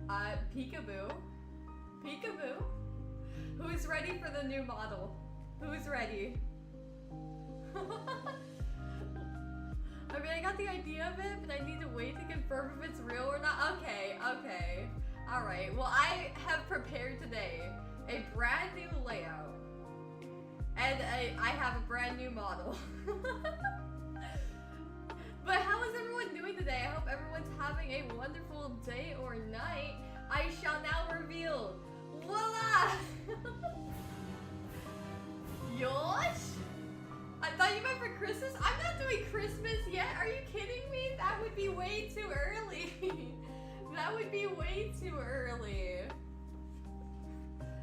Peekaboo. Peekaboo. Who's ready for the new model? Who's ready? I mean, I got the idea of it, but I need to wait to confirm if it's real or not. Okay, okay. Alright, well, I have prepared today a brand new layout. And I have a brand new model. But how is everyone doing today? I hope everyone's having a wonderful day or night. I shall now reveal. Voila! Yosh? I thought you meant for Christmas? I'm not doing Christmas yet. Are you kidding me? That would be way too early. That would be way too early.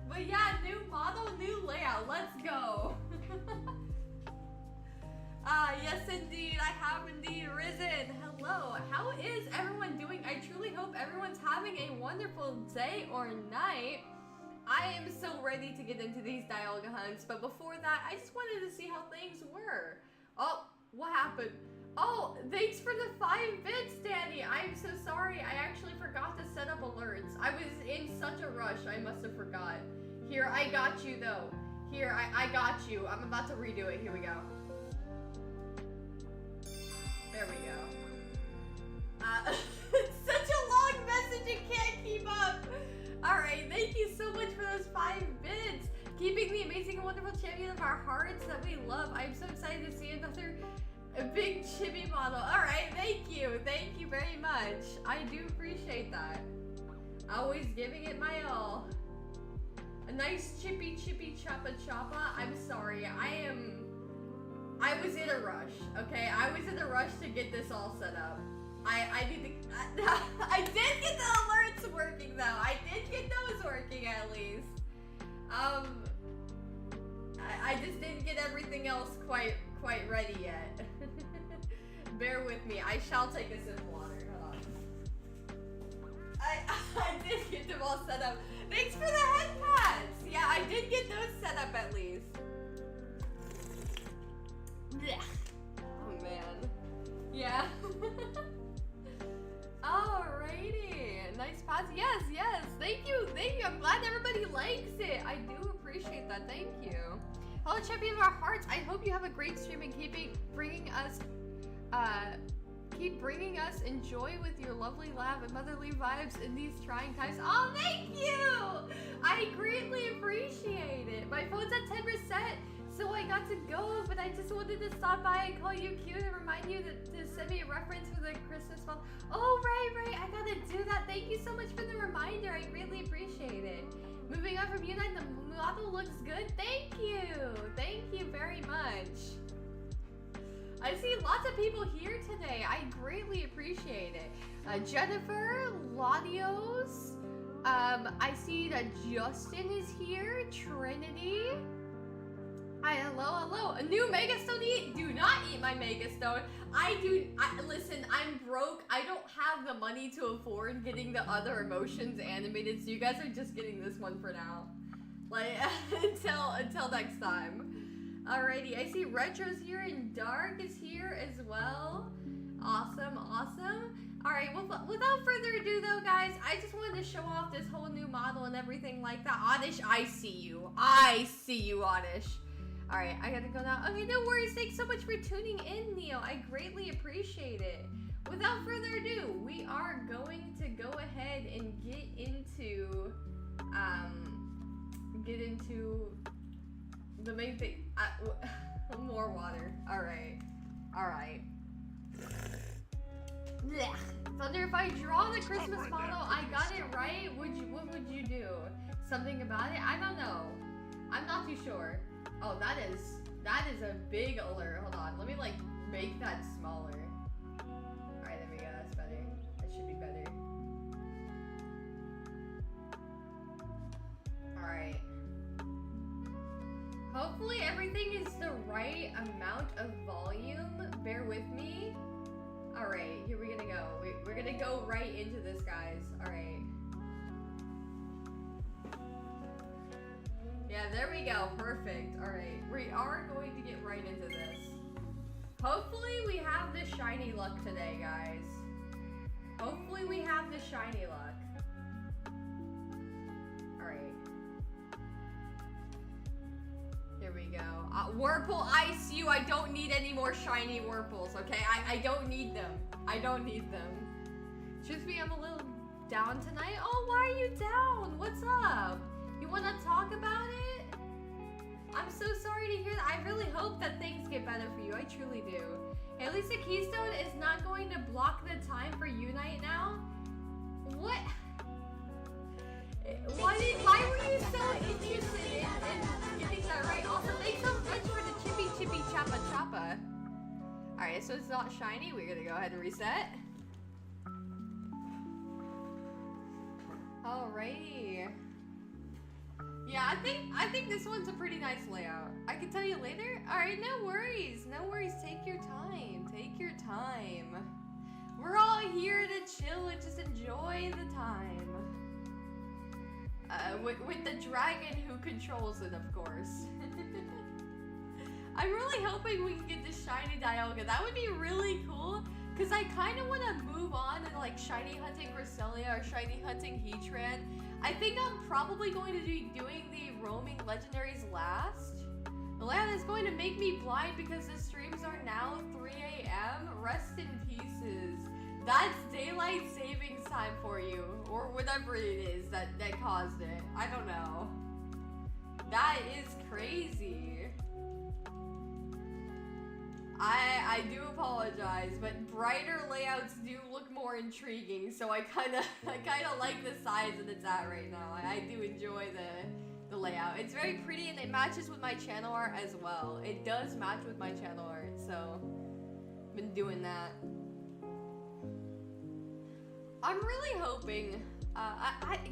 But yeah, new model, new layout. Let's go. Yes indeed. I have indeed risen. Hello. How is everyone doing? I truly hope everyone's having a wonderful day or night. I am so ready to get into these Dialga hunts, but before that, I just wanted to see how things were. Oh, what happened? Oh, thanks for the 5 bits, Danny. I'm so sorry. I actually forgot to set up alerts. I was in such a rush. I must have forgot. Here, I got you, though. Here, I got you. I'm about to redo it. Here we go. There we go. It's such a long message, you can't keep up. Alright, thank you so much for those 5 bits. Keeping the amazing and wonderful champion of our hearts that we love. I'm so excited to see another big chibi model. Alright, thank you. Thank you very much. I do appreciate that. Always giving it my all. A nice chippy choppa choppa. I'm sorry, I was in a rush, okay? I was in a rush to get this all set up. I need to, I did get the alerts working though. I did get those working at least. I just didn't get everything else quite ready yet. Bear with me. I shall take a sip of water. Hold on. I did get them all set up. Thanks for the head pads. Yeah, I did get those set up at least. Oh man. Yeah. Alrighty. Nice pads. Yes, yes. Thank you. Thank you. I'm glad everybody likes it. I do appreciate that. Thank you. Hello, champion of our hearts. I hope you have a great stream and keep bringing us enjoy with your lovely laugh and motherly vibes in these trying times. Oh, thank you! I greatly appreciate it. My phone's at 10%, so I got to go, but I just wanted to stop by and call you cute and remind you to send me a reference for the Christmas month. Oh, right, I gotta do that. Thank you so much for the reminder. I really appreciate it. Moving on from Unite, the model looks good. Thank you very much. I see lots of people here today. I greatly appreciate it. Jennifer, Ladios, I see that Justin is here, Trinity. Hi, hello. A new Megastone eat? Do not eat my Megastone. Listen, I'm broke. I don't have the money to afford getting the other emotions animated, so you guys are just getting this one for now. Like, until next time. Alrighty, I see Retro's here and Dark is here as well. Awesome. Alright, without further ado though, guys, I just wanted to show off this whole new model and everything like that. Oddish, I see you, Oddish. Alright, I gotta go now. Okay, no worries. Thanks so much for tuning in, Neil. I greatly appreciate it. Without further ado, we are going to go ahead and get into the main thing. More water. Alright. Thunder, if I draw the Christmas model, I got it right, what would you do? Something about it? I don't know. I'm not too sure. Oh, that is a big alert. Hold on, let me like make that smaller. Alright, there we go, that's better. That should be better. Alright. Hopefully everything is the right amount of volume. Bear with me. Alright, here we're gonna go. We're gonna go right into this, guys. Alright. Yeah, there we go. Perfect. Alright. We are going to get right into this. Hopefully we have the shiny luck today, guys. Hopefully we have the shiny luck. Alright. Here we go. Wurple, I see you. I don't need any more shiny Wurples, okay? I don't need them. I don't need them. Truth be, I'm a little down tonight. Oh, why are you down? What's up? You want to talk about it? I'm so sorry to hear that. I really hope that things get better for you. I truly do. Hey, at least the Keystone is not going to block the time for Unite now. What? Why were you so interested in getting that right? Also, thanks so much for the chippy chippy chappa chappa. Alright, so it's not shiny. We're gonna go ahead and reset. Alrighty. Yeah, I think this one's a pretty nice layout. I can tell you later. Alright, no worries. No worries. Take your time. Take your time. We're all here to chill and just enjoy the time. With the dragon who controls it, of course. I'm really hoping we can get this shiny Dialga. That would be really cool, because I kind of want to move on and like shiny hunting Cresselia or shiny hunting Heatran. I think I'm probably going to be doing the roaming legendaries last. The layout is going to make me blind because the streams are now 3 a.m. Rest in pieces. That's daylight savings time for you, or whatever it is that caused it. I don't know. That is crazy. I do apologize, but brighter layouts do look more intriguing, so I kinda like the size that it's at right now. I do enjoy the layout. It's very pretty and it matches with my channel art as well. It does match with my channel art, so I've been doing that. I'm really hoping,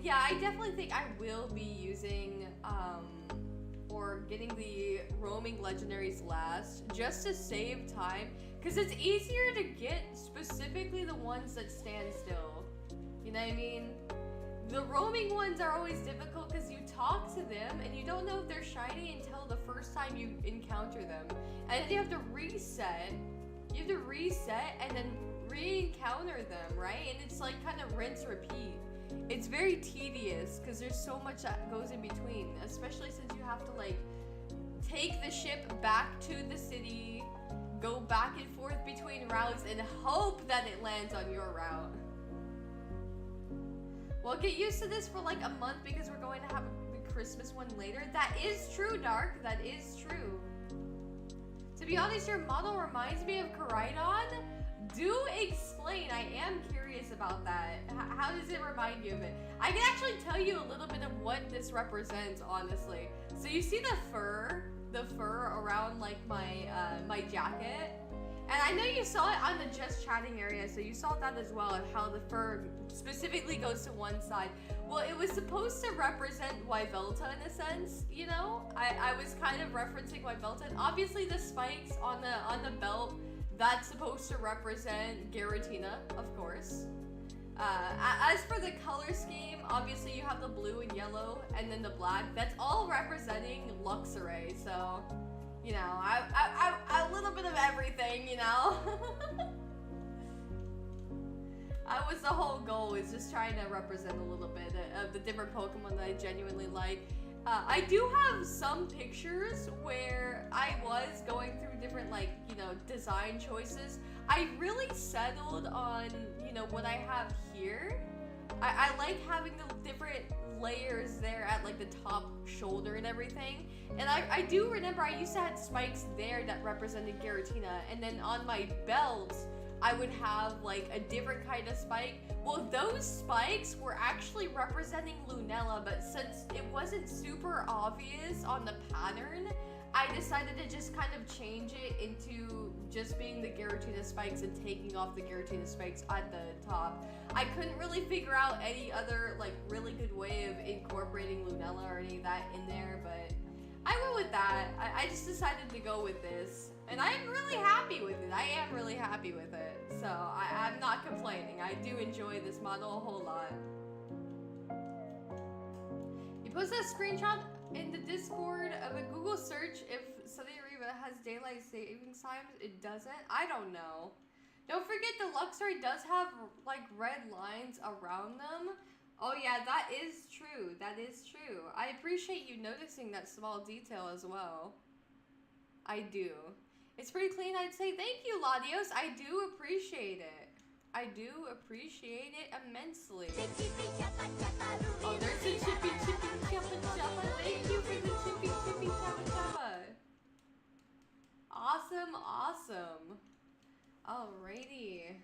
yeah, I definitely think I will be using, or getting the roaming legendaries last, just to save time, because it's easier to get specifically the ones that stand still. You know what I mean? The roaming ones are always difficult because you talk to them and you don't know if they're shiny until the first time you encounter them. And then you have to reset. You have to reset and then re-encounter them, right? And it's like kind of rinse repeat. It's very tedious because there's so much that goes in between, especially since you have to like take the ship back to the city, go back and forth between routes, and hope that it lands on your route. Well, get used to this for like a month because we're going to have a Christmas one later. That is true, Dark. That is true. To be honest, your model reminds me of Koraidon. Do explain. I am curious about that. How does it remind you of it? I can actually tell you a little bit of what this represents, honestly. So you see the fur around like my my jacket, and I know you saw it on the just chatting area, so you saw that as well, and how the fur specifically goes to one side. Well, it was supposed to represent Yvelta in a sense, you know. I was kind of referencing Yvelta, and obviously the spikes on the belt. That's supposed to represent Giratina, of course. As for the color scheme, obviously you have the blue and yellow, and then the black. That's all representing Luxray. So, you know, a little bit of everything, you know. That was the whole goal, is just trying to represent a little bit of the different Pokemon that I genuinely like. I do have some pictures where I was going through different, like, you know, design choices. I really settled on, you know, what I have here. I like having the different layers there at, like, the top shoulder and everything. And I do remember I used to have spikes there that represented Giratina. And then on my belt, I would have, like, a different kind of spike. Well, those spikes were actually representing Lunella, but since it wasn't super obvious on the pattern, I decided to just kind of change it into just being the Giratina spikes and taking off the Giratina spikes at the top. I couldn't really figure out any other, like, really good way of incorporating Lunella or any of that in there, but I went with that. I just decided to go with this. And I'm really happy with it. I am really happy with it. So I'm not complaining. I do enjoy this model a whole lot. You posted a screenshot in the Discord of a Google search if Sunny Arriva has daylight savings times. It doesn't? I don't know. Don't forget the Luxray does have like red lines around them. Oh yeah, that is true. That is true. I appreciate you noticing that small detail as well. I do. It's pretty clean, I'd say. Thank you, Ladios. I do appreciate it. I do appreciate it immensely. Oh, there's a chippy chappa chappa. Thank you for the chippy chappa chappa. Awesome, awesome. Alrighty.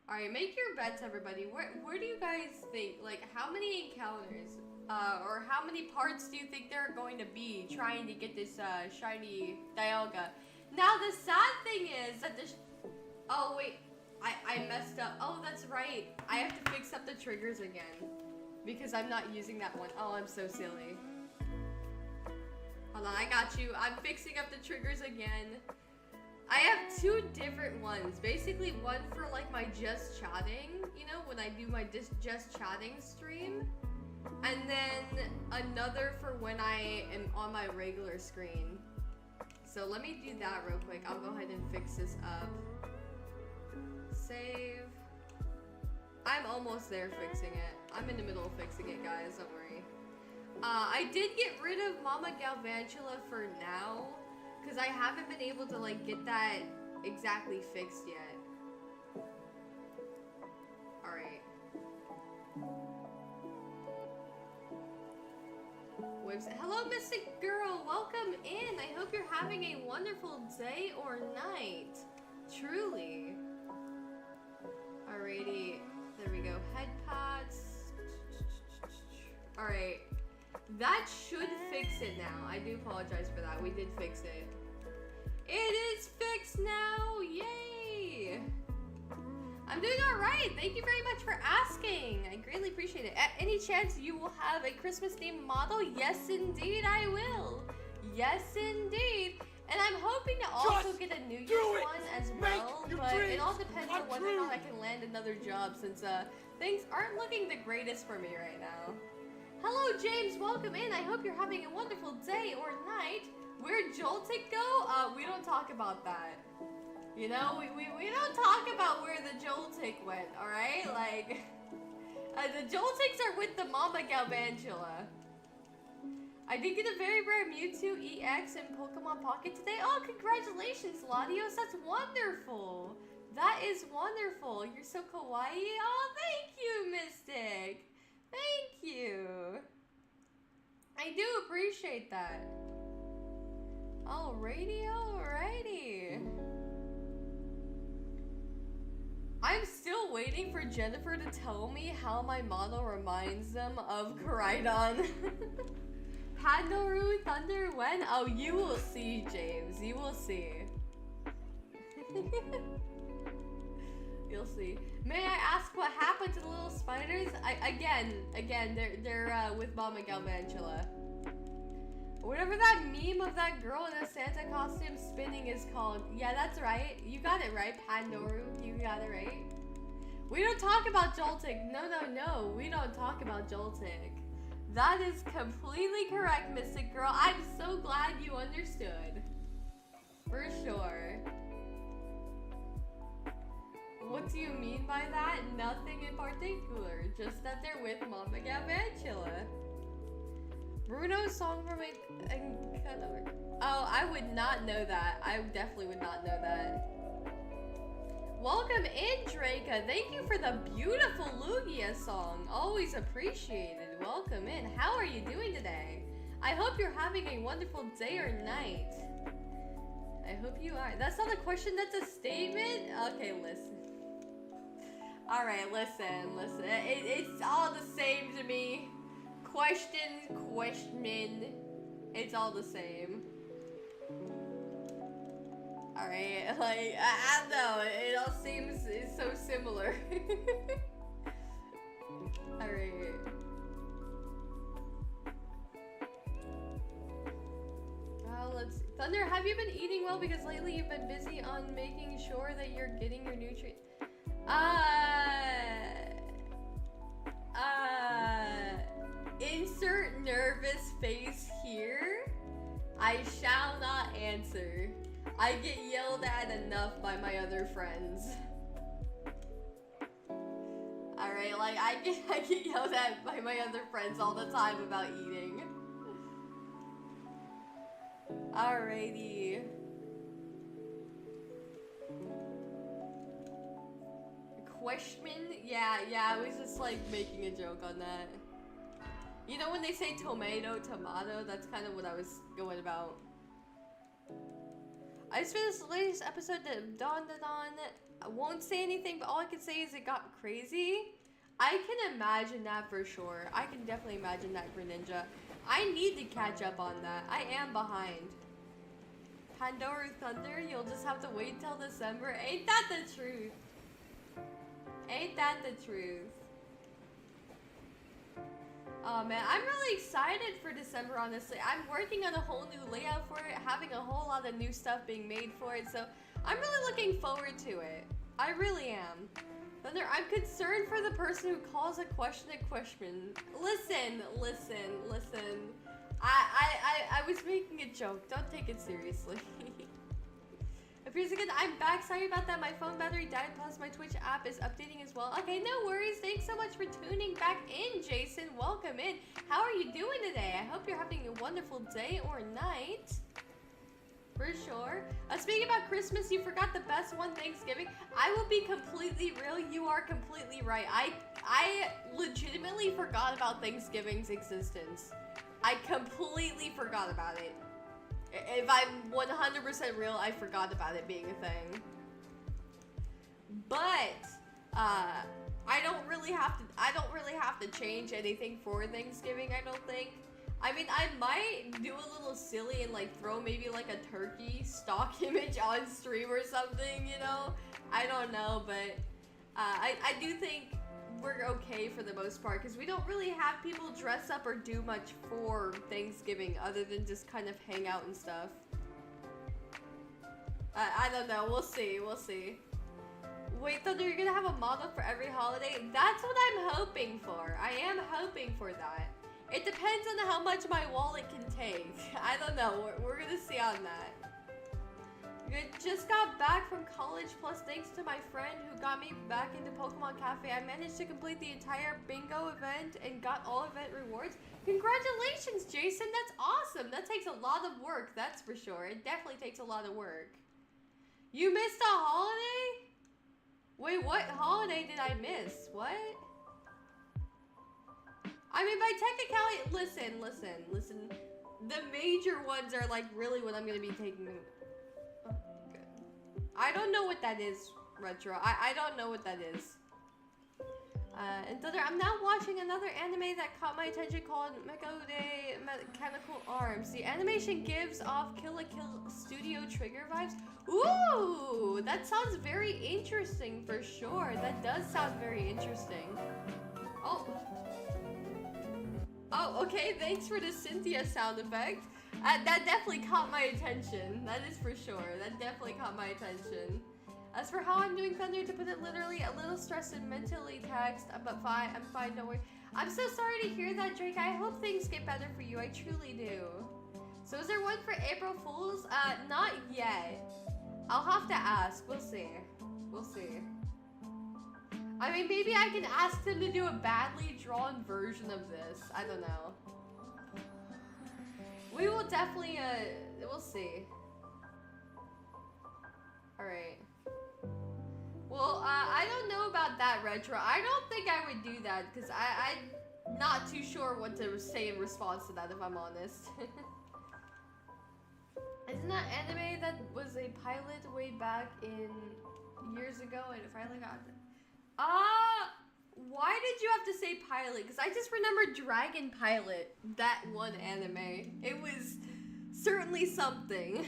Alright, make your bets, everybody. Where do you guys think, like, how many encounters, or how many parts do you think there are going to be trying to get this, shiny Dialga? Now, the sad thing is that this... Oh, wait. I messed up. Oh, that's right. I have to fix up the triggers again. Because I'm not using that one. Oh, I'm so silly. Hold on, I got you. I'm fixing up the triggers again. I have two different ones. Basically, one for like my just chatting, you know, when I do my just chatting stream. And then another for when I am on my regular screen. So let me do that real quick. I'll go ahead and fix this up. Save. I'm almost there fixing it. I'm in the middle of fixing it, guys. Don't worry. I did get rid of Mama Galvantula for now. Because I haven't been able to, like, get that exactly fixed yet. Alright. Hello, Mystic Girl! Welcome in! I hope you're having a wonderful day or night. Truly. Alrighty. There we go. Head pads. Alright. That should fix it now. I do apologize for that. We did fix it. It is fixed now! Yay! I'm doing alright. Thank you very much for asking. I greatly appreciate it. At any chance you will have a Christmas themed model? Yes, indeed, I will. Yes, indeed. And I'm hoping to also get a New Year's one as well. But it all depends on whether or not I can land another job since things aren't looking the greatest for me right now. Hello, James. Welcome in. I hope you're having a wonderful day or night. Where'd Joltik go? We don't talk about that. You know, we don't talk about where the Joltik went, alright? Like, the Joltiks are with the Mama Galvantula. I did get a very rare Mewtwo EX in Pokemon Pocket today. Oh, congratulations, Ladios. That's wonderful. That is wonderful. You're so kawaii. Oh, thank you, Mystic. Thank you. I do appreciate that. Alrighty, alrighty. I'm still waiting for Jennifer to tell me how my model reminds them of Koraidon. Pandoru Thunder when? Oh, you will see, James. You will see. You'll see. May I ask what happened to the little spiders? Again, they're with Mama Galvantula. Whatever that meme of that girl in a Santa costume spinning is called. Yeah, that's right. You got it right, Pandoru. You got it right. We don't talk about Joltik. No. We don't talk about Joltik. That is completely correct, Mystic Girl. I'm so glad you understood. For sure. What do you mean by that? Nothing in particular. Just that they're with Mama Galvantula. Bruno's song from Encanto. Oh, I would not know that. I definitely would not know that. Welcome in, Draca. Thank you for the beautiful Lugia song. Always appreciated. Welcome in. How are you doing today? I hope you're having a wonderful day or night. I hope you are. That's not a question, that's a statement? Okay, listen. Alright, listen. It's all the same to me. Question. It's all the same. Alright, like, I don't know. It all seems so similar. Alright. Let's see. Thunder, have you been eating well? Because lately you've been busy on making sure that you're getting your nutrients. Insert nervous face here. I shall not answer. I get yelled at enough by my other friends. Alright. alright? Like, I get yelled at by my other friends all the time about eating. Alrighty. Question? Yeah, I was just like making a joke on that. You know when they say tomato, that's kind of what I was going about. I just finished the latest episode that dawned on. I won't say anything, but all I can say is it got crazy. I can imagine that for sure. I can definitely imagine that for Ninja. I need to catch up on that. I am behind. Pandora Thunder, you'll just have to wait till December. Ain't that the truth? Ain't that the truth? Oh man, I'm really excited for December, honestly. I'm working on a whole new layout for it, having a whole lot of new stuff being made for it, so I'm really looking forward to it. I really am. Thunder, I'm concerned for the person who calls a question a question. Listen. I was making a joke. Don't take it seriously. Appears again, I'm back. Sorry about that. My phone battery died, plus my Twitch app is updating as well. Okay, no worries. Thanks so much for tuning back in, Jason. Welcome in. How are you doing today? I hope you're having a wonderful day or night. For sure. Speaking about Christmas, you forgot the best one, Thanksgiving. I will be completely real. You are completely right. I legitimately forgot about Thanksgiving's existence. I completely forgot about it. If I'm 100% real, I forgot about it being a thing. But I don't really have to change anything for Thanksgiving, I don't think. I mean, I might do a little silly and like throw maybe like a turkey stock image on stream or something, you know? I don't know, but I do think we're okay for the most part because we don't really have people dress up or do much for Thanksgiving other than just kind of hang out and stuff. I don't know. We'll see. Wait, Thunder, you're gonna have a model for every holiday? That's what I'm hoping for. I am hoping for that. It depends on how much my wallet can take. I don't know. We're gonna see on that. I just got back from college, plus thanks to my friend who got me back into Pokemon Cafe, I managed to complete the entire bingo event and got all event rewards. Congratulations, Jason. That's awesome. That takes a lot of work, that's for sure. It definitely takes a lot of work. You missed a holiday? Wait, what holiday did I miss? What? I mean, by technicality, listen. The major ones are like really what I'm gonna be taking. Oh, good. I don't know what that is, Retro. I don't know what that is. And Thunder, I'm now watching another anime that caught my attention called Mekode Mechanical Arms. The animation gives off Kill la Kill Studio Trigger vibes. Ooh, that sounds very interesting for sure. That does sound very interesting. Oh, okay, thanks for the Cynthia sound effect. That definitely caught my attention. That is for sure. That definitely caught my attention. As for how I'm doing, Thunder, to put it literally, a little stressed and mentally taxed, but fine, I'm fine, don't worry. I'm so sorry to hear that, Drake. I hope things get better for you. I truly do. So is there one for April Fools? Not yet. I'll have to ask. We'll see. I mean, maybe I can ask them to do a badly drawn version of this. I don't know. We will definitely, we'll see. Alright. Well, I don't know about that, Retro. I don't think I would do that, because I'm not too sure what to say in response to that, if I'm honest. Isn't that anime that was a pilot way back in years ago, and it finally got... Why did you have to say pilot? Because I just remember Dragon Pilot, that one anime. It was certainly something.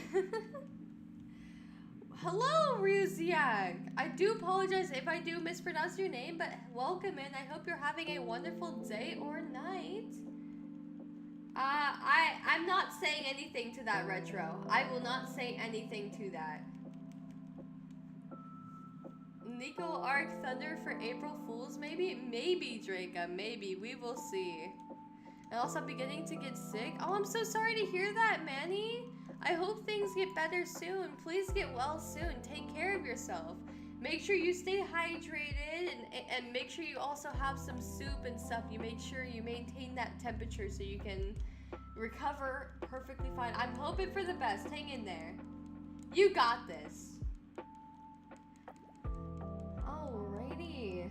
Hello, Ryuziak. I do apologize if I do mispronounce your name, but welcome in. I hope you're having a wonderful day or night. I'm not saying anything to that, Retro. I will not say anything to that. Nico Arc Thunder for April Fools, maybe? Maybe, Draca, maybe. We will see. And also, I'm beginning to get sick. Oh, I'm so sorry to hear that, Manny. I hope things get better soon. Please get well soon. Take care of yourself. Make sure you stay hydrated and make sure you also have some soup and stuff. You make sure you maintain that temperature so you can recover perfectly fine. I'm hoping for the best. Hang in there. You got this. Alrighty.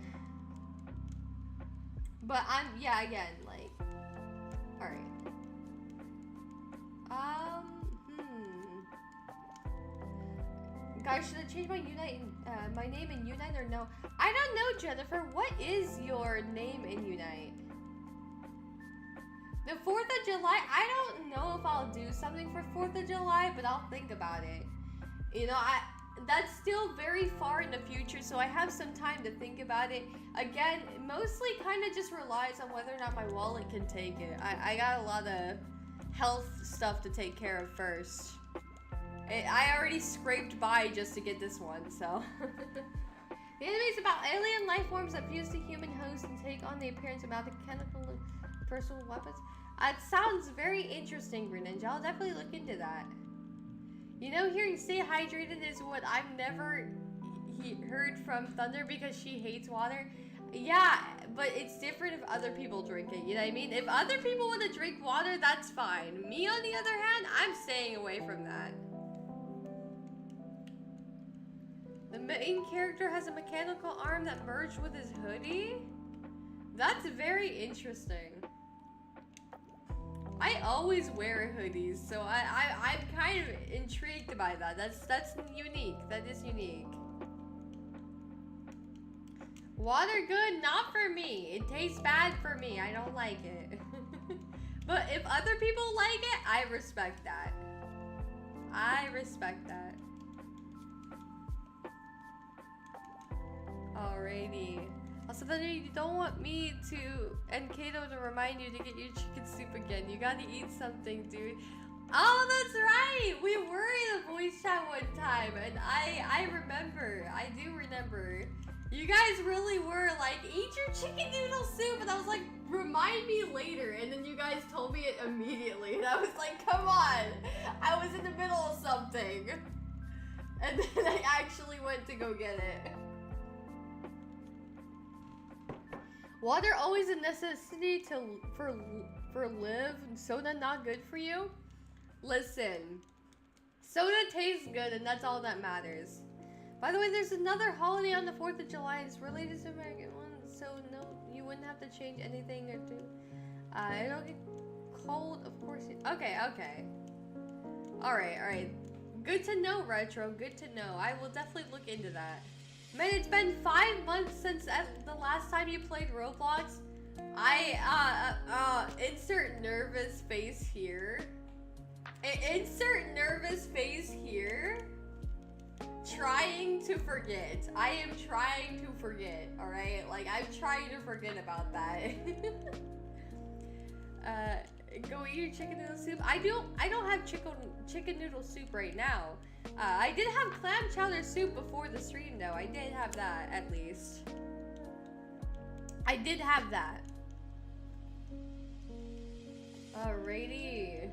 But yeah, again, like, alright. Guys, should I change my my name in Unite or no? I don't know, Jennifer. What is your name in Unite? The 4th of July, I don't know if I'll do something for 4th of July, but I'll think about it. You know, that's still very far in the future, so I have some time to think about it. Again, mostly kind of just relies on whether or not my wallet can take it. I got a lot of health stuff to take care of first. I already scraped by just to get this one, so. The anime is about alien life forms that fuse to human hosts and take on the appearance of mechanical and personal weapons. It sounds very interesting, Greninja. I'll definitely look into that. You know, hearing stay hydrated is what I've never heard from Thunder because she hates water. Yeah, but it's different if other people drink it, you know what I mean? If other people want to drink water, that's fine. Me, on the other hand, I'm staying away from that. The main character has a mechanical arm that merged with his hoodie? That's very interesting. I always wear hoodies, so I'm kind of intrigued by that. That's unique. That is unique. Water good? Not for me. It tastes bad for me. I don't like it. But if other people like it, I respect that. I respect that. Alrighty. Also, then you don't want me to and Kato to remind you to get your chicken soup again. You gotta eat something, dude. Oh, that's right. We were in a voice chat one time, and I remember. I do remember. You guys really were like, eat your chicken noodle soup, and I was like, remind me later. And then you guys told me it immediately, and I was like, come on. I was in the middle of something, and then I actually went to go get it. Water always a necessity for live. Soda not good for you? Listen, soda tastes good and that's all that matters. By the way, there's another holiday on the 4th of July. It's related to American one, so no, you wouldn't have to change anything or do. It'll get cold, of course. Okay. Alright. Good to know, Retro. Good to know. I will definitely look into that. Man, it's been 5 months since the last time you played Roblox. Insert nervous face here. Insert nervous face here. Trying to forget. I am trying to forget, alright? Like, I'm trying to forget about that. Go eat your chicken noodle soup. I don't have chicken noodle soup right now. I did have clam chowder soup before the stream, though. I did have that, at least. I did have that. Alrighty.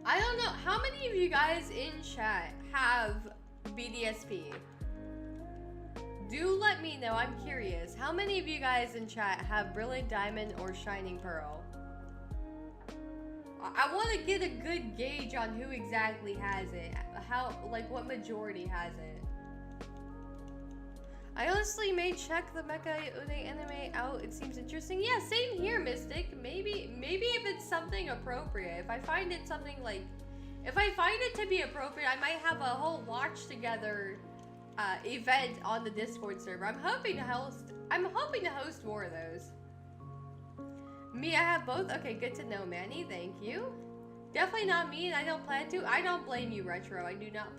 I don't know. How many of you guys in chat have BDSP? Do let me know. I'm curious. How many of you guys in chat have Brilliant Diamond or Shining Pearl? I want to get a good gauge on who exactly has it. Like, what majority has it. I honestly may check the Mecha Une anime out. It seems interesting. Yeah, same here, Mystic. Maybe if it's something appropriate. If I find it something like... If I find it to be appropriate, I might have a whole watch together event on the Discord server. I'm hoping to host more of those. Me, I have both? Okay, good to know, Manny. Thank you. Definitely not me, and I don't plan to. I don't blame you, Retro. I do not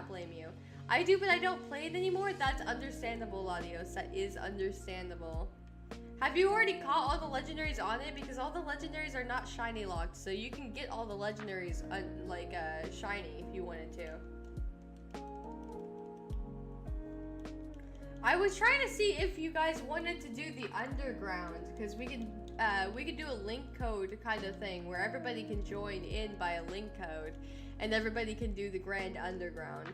blame you. I do, but I don't play it anymore. That's understandable, Latios. That is understandable. Have you already caught all the legendaries on it? Because all the legendaries are not shiny locked, so you can get all the legendaries shiny if you wanted to. I was trying to see if you guys wanted to do the underground, because we could do a link code kind of thing where everybody can join in by a link code. and everybody can do the Grand Underground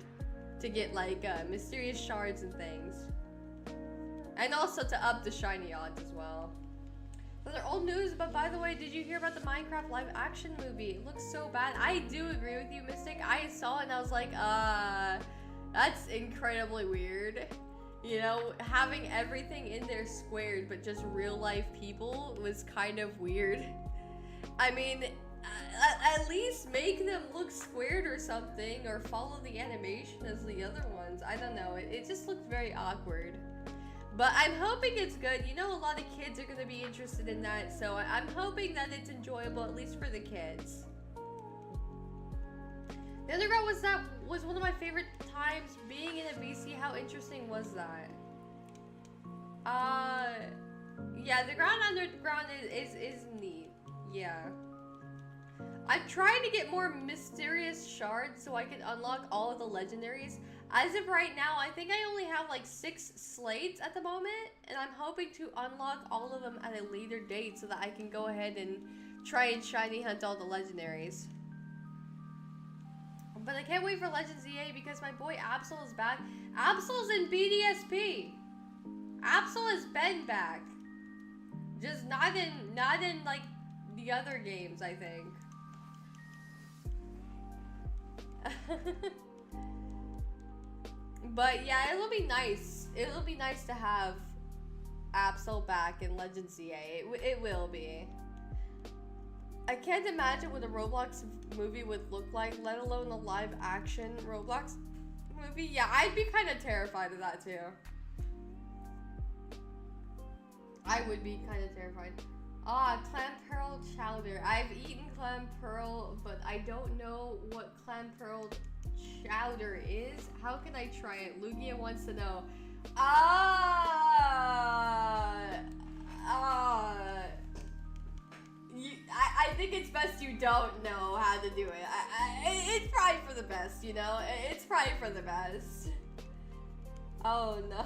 to get like mysterious shards and things. And also to up the shiny odds as well. Those are old news, but by the way, did you hear about the Minecraft live action movie? It looks so bad. I do agree with you, Mystic. I saw it and I was like, that's incredibly weird. You know, having everything in there squared, but just real life people was kind of weird. I mean, at least make them look squared or something, or follow the animation as the other ones. I don't know, it just looked very awkward. But I'm hoping it's good. You know, a lot of kids are gonna be interested in that, so I'm hoping that it's enjoyable, at least for the kids. The Underground was one of my favorite times being in a VC. How interesting was that? Yeah, the Grand Underground is neat. Yeah. I'm trying to get more mysterious shards so I can unlock all of the legendaries. As of right now, I think I only have like 6 slates at the moment, and I'm hoping to unlock all of them at a later date so that I can go ahead and try and shiny hunt all the legendaries. But I can't wait for Legends EA because my boy Absol is back. Absol's in BDSP. Absol has been back. Just not in like the other games, I think. But yeah, it'll be nice. It'll be nice to have Absol back in Legends EA. It will be. I can't imagine what a Roblox movie would look like, let alone a live action Roblox movie. Yeah, I'd be kind of terrified of that too. I would be kind of terrified. Ah, clam pearl chowder. I've eaten clam pearl, but I don't know what clam pearl chowder is. How can I try it? Lugia wants to know. I think it's best you don't know how to do it. It's probably for the best, you know? It's probably for the best. Oh no.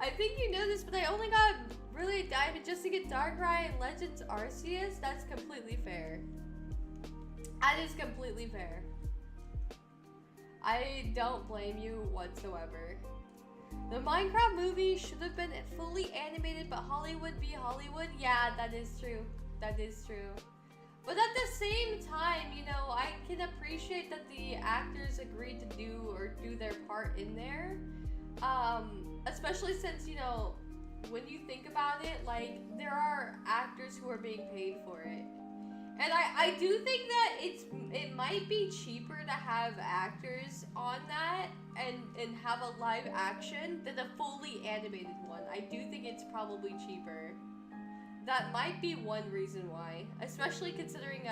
I think you know this, but I only got really a diamond just to get Darkrai and Legends Arceus. That's completely fair. That is completely fair. I don't blame you whatsoever. The Minecraft movie should have been fully animated, but Hollywood be Hollywood. Yeah, that is true. That is true. But at the same time, you know, I can appreciate that the actors agreed to do their part in there. Especially since, you know, when you think about it, like, there are actors who are being paid for it. And I do think that it might be cheaper to have actors on that and have a live action than a fully animated one. I do think it's probably cheaper. That might be one reason why, especially considering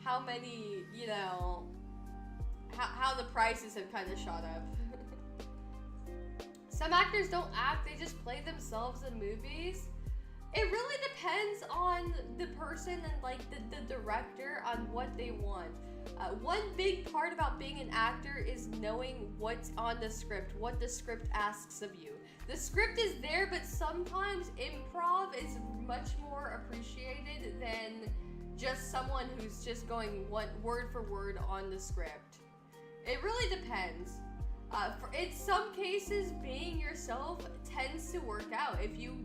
how many, you know, how the prices have kind of shot up. Some actors don't act, they just play themselves in movies. It really depends on the person and like the director on what they want. One big part about being an actor is knowing what's on the script, what the script asks of you. The script is there, but sometimes improv is much more appreciated than just someone who's just going word for word on the script. It really depends. In some cases, being yourself tends to work out. If you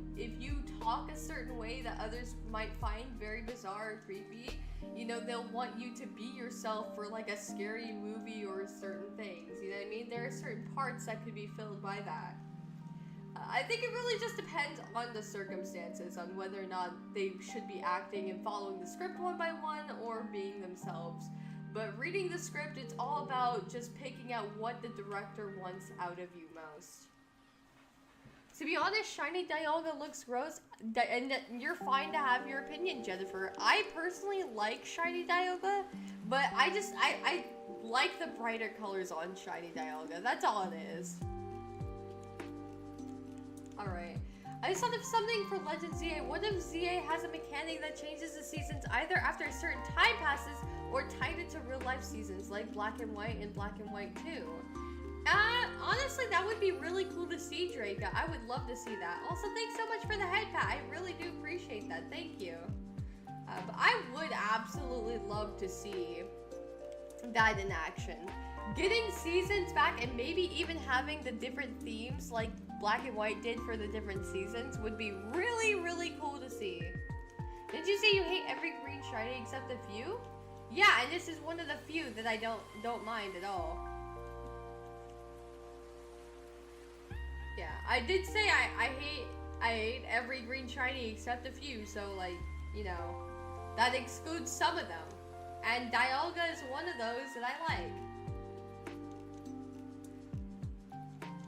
talk a certain way that others might find very bizarre or creepy, you know, they'll want you to be yourself for like a scary movie or certain things. You know what I mean? There are certain parts that could be filled by that. I think it really just depends on the circumstances, on whether or not they should be acting and following the script one by one or being themselves. But reading the script, it's all about just picking out what the director wants out of you most. To be honest, shiny Dialga looks gross, and you're fine to have your opinion, Jennifer. I personally like shiny Dialga, but I like the brighter colors on shiny Dialga. That's all it is. Alright. I just thought of something for Legends ZA. What if ZA has a mechanic that changes the seasons either after a certain time passes or tied it to real life seasons like Black and White and Black and White 2? Honestly, that would be really cool to see, Draca. I would love to see that. Also, thanks so much for the head pat. I really do appreciate that. Thank you. But I would absolutely love to see that in action. Getting seasons back and maybe even having the different themes like Black and White did for the different seasons would be really, really cool to see. Did you say you hate every green shiny except a few? Yeah, and this is one of the few that I don't mind at all. Yeah, I did say I hate every green shiny except a few, so like, you know, that excludes some of them. And Dialga is one of those that I like.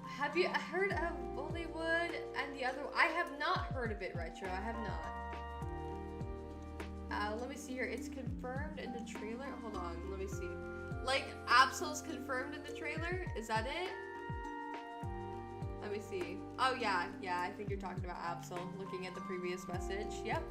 Have you heard of Bollywood and the other? I have not heard of it, Retro. I have not. Let me see here. It's confirmed in the trailer. Hold on. Let me see. Like, Absol's confirmed in the trailer? Is that it? Let me see. Oh, yeah. Yeah, I think you're talking about Absol. Looking at the previous message. Yep.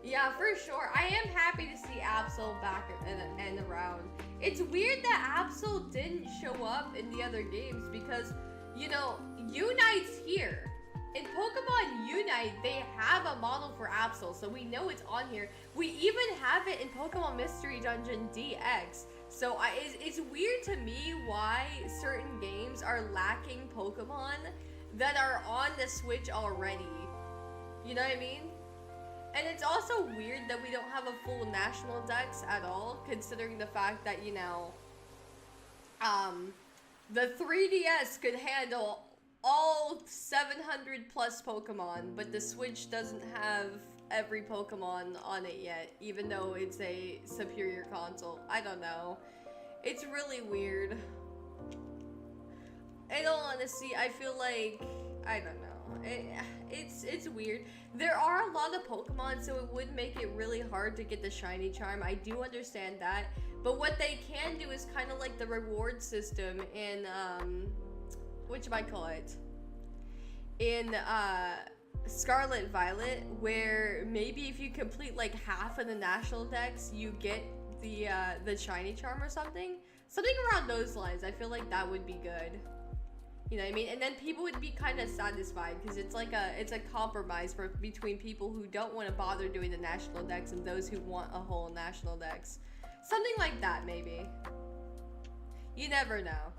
Yeah, for sure. I am happy to see Absol back and around. It's weird that Absol didn't show up in the other games because, you know, Unite's here. In Pokemon Unite, they have a model for Absol, so we know it's on here. We even have it in Pokemon Mystery Dungeon DX. So it's weird to me why certain games are lacking Pokemon that are on the Switch already. You know what I mean? And it's also weird that we don't have a full national dex at all, considering the fact that, you know, the 3DS could handle all 700 plus Pokemon, but the Switch doesn't have every Pokemon on it yet, even though it's a superior console. I don't know. It's really weird. In all honesty, I feel like, I don't know. It's weird. There are a lot of Pokemon, so it would make it really hard to get the shiny charm. I do understand that. But what they can do is kind of like the reward system in, whatchamacallit? In, Scarlet Violet, where maybe if you complete like half of the national dex, you get the shiny charm or something. Something around those lines. I feel like that would be good. You know what I mean? And then people would be kind of satisfied because it's like it's a compromise between people who don't want to bother doing the national dex and those who want a whole national dex. Something like that, maybe. You never know.